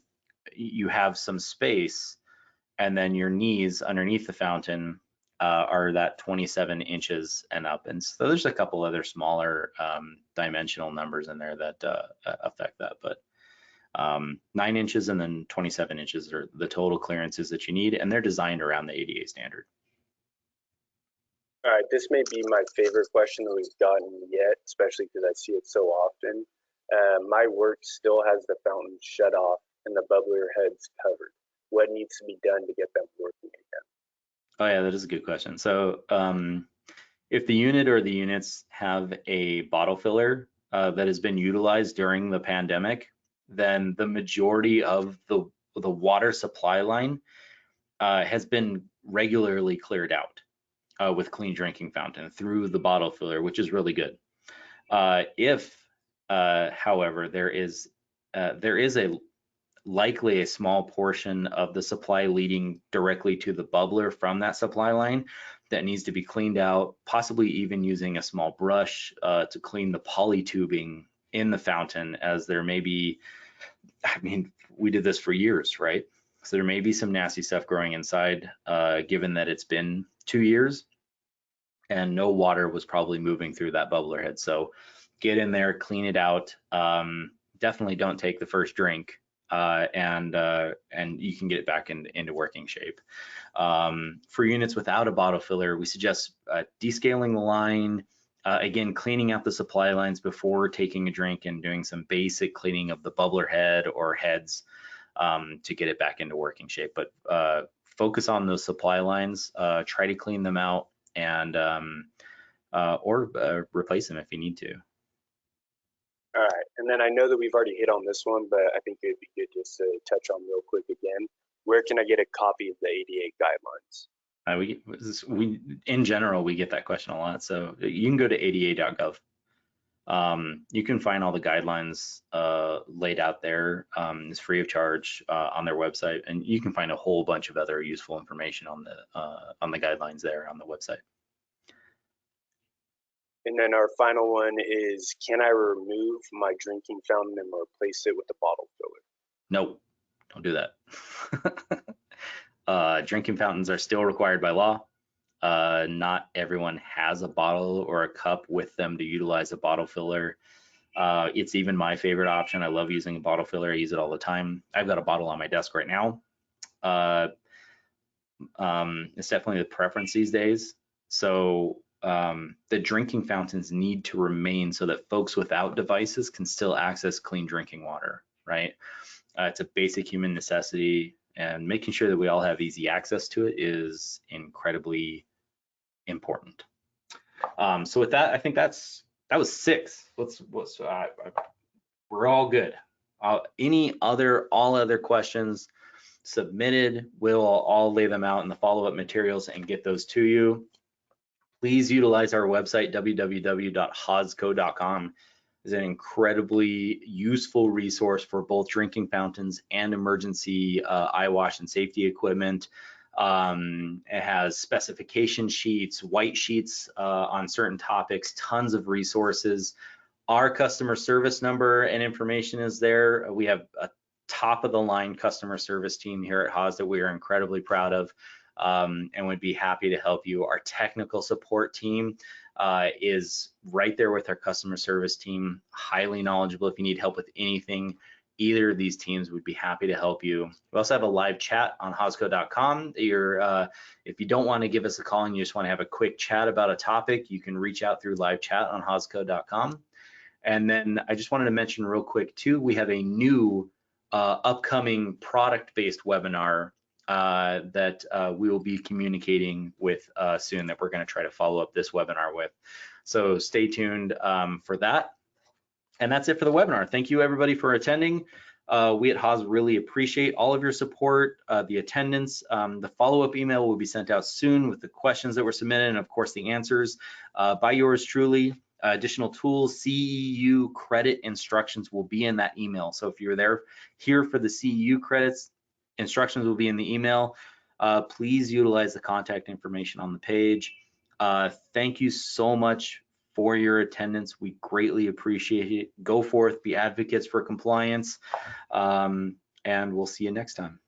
you have some space, and then your knees underneath the fountain are that 27 inches and up. And so there's a couple other smaller dimensional numbers in there that affect that, but 9 inches and then 27 inches are the total clearances that you need, and they're designed around the ADA standard. All right, this may be my favorite question that we've gotten yet, especially because I see it so often. My work still has the fountain shut off and the bubbler heads covered. What needs to be done to get them working again? Oh yeah, that is a good question. So if the unit or the units have a bottle filler that has been utilized during the pandemic, then the majority of the water supply line has been regularly cleared out with clean drinking fountain through the bottle filler, which is really good. If, however, there is likely a small portion of the supply leading directly to the bubbler from that supply line that needs to be cleaned out, possibly even using a small brush to clean the poly tubing in the fountain, as there may be, I mean, we did this for years, right? So there may be some nasty stuff growing inside, given that it's been 2 years and no water was probably moving through that bubbler head. So get in there, clean it out. Definitely don't take the first drink, and you can get it back into working shape. For units without a bottle filler, we suggest descaling the line, again, cleaning out the supply lines before taking a drink and doing some basic cleaning of the bubbler head or heads to get it back into working shape. But focus on those supply lines, try to clean them out, and or replace them if you need to. All right, and then I know that we've already hit on this one, but I think it'd be good just to touch on real quick again. Where can I get a copy of the ADA guidelines? We in general, we get that question a lot. So you can go to ada.gov. You can find all the guidelines laid out there. It's free of charge on their website, and you can find a whole bunch of other useful information on the guidelines there on the website. And then our final one is, can I remove my drinking fountain and replace it with a bottle filler? Nope, don't do that. Drinking fountains are still required by law. Not everyone has a bottle or a cup with them to utilize a bottle filler. It's even my favorite option. I love using a bottle filler. I use it all the time. I've got a bottle on my desk right now. It's definitely the preference these days. So the drinking fountains need to remain so that folks without devices can still access clean drinking water, right? It's a basic human necessity, and making sure that we all have easy access to it is incredibly important. So with that, I think that was 6. We're all good. All other questions submitted, we'll all lay them out in the follow-up materials and get those to you. Please utilize our website, www.hosco.com. It's an incredibly useful resource for both drinking fountains and emergency eye wash and safety equipment. It has specification sheets, white sheets on certain topics, tons of resources. Our customer service number and information is there. We have a top of the line customer service team here at Haas that we are incredibly proud of, and would be happy to help you. Our technical support team is right there with our customer service team, highly knowledgeable. If you need help with anything, either of these teams would be happy to help you. We also have a live chat on hosco.com. If you don't want to give us a call and you just want to have a quick chat about a topic, you can reach out through live chat on hosco.com. And then I just wanted to mention real quick too, we have a new upcoming product-based webinar that we will be communicating with soon, that we're going to try to follow up this webinar with. So stay tuned for that. And that's it for the webinar. Thank you everybody for attending. We at Haas really appreciate all of your support, the attendance. The follow-up email will be sent out soon with the questions that were submitted and of course the answers by yours truly. Additional tools, CEU credit instructions will be in that email. So if you're here for the CEU credits, instructions will be in the email. Please utilize the contact information on the page. Thank you so much for your attendance. We greatly appreciate it. Go forth, be advocates for compliance, and we'll see you next time.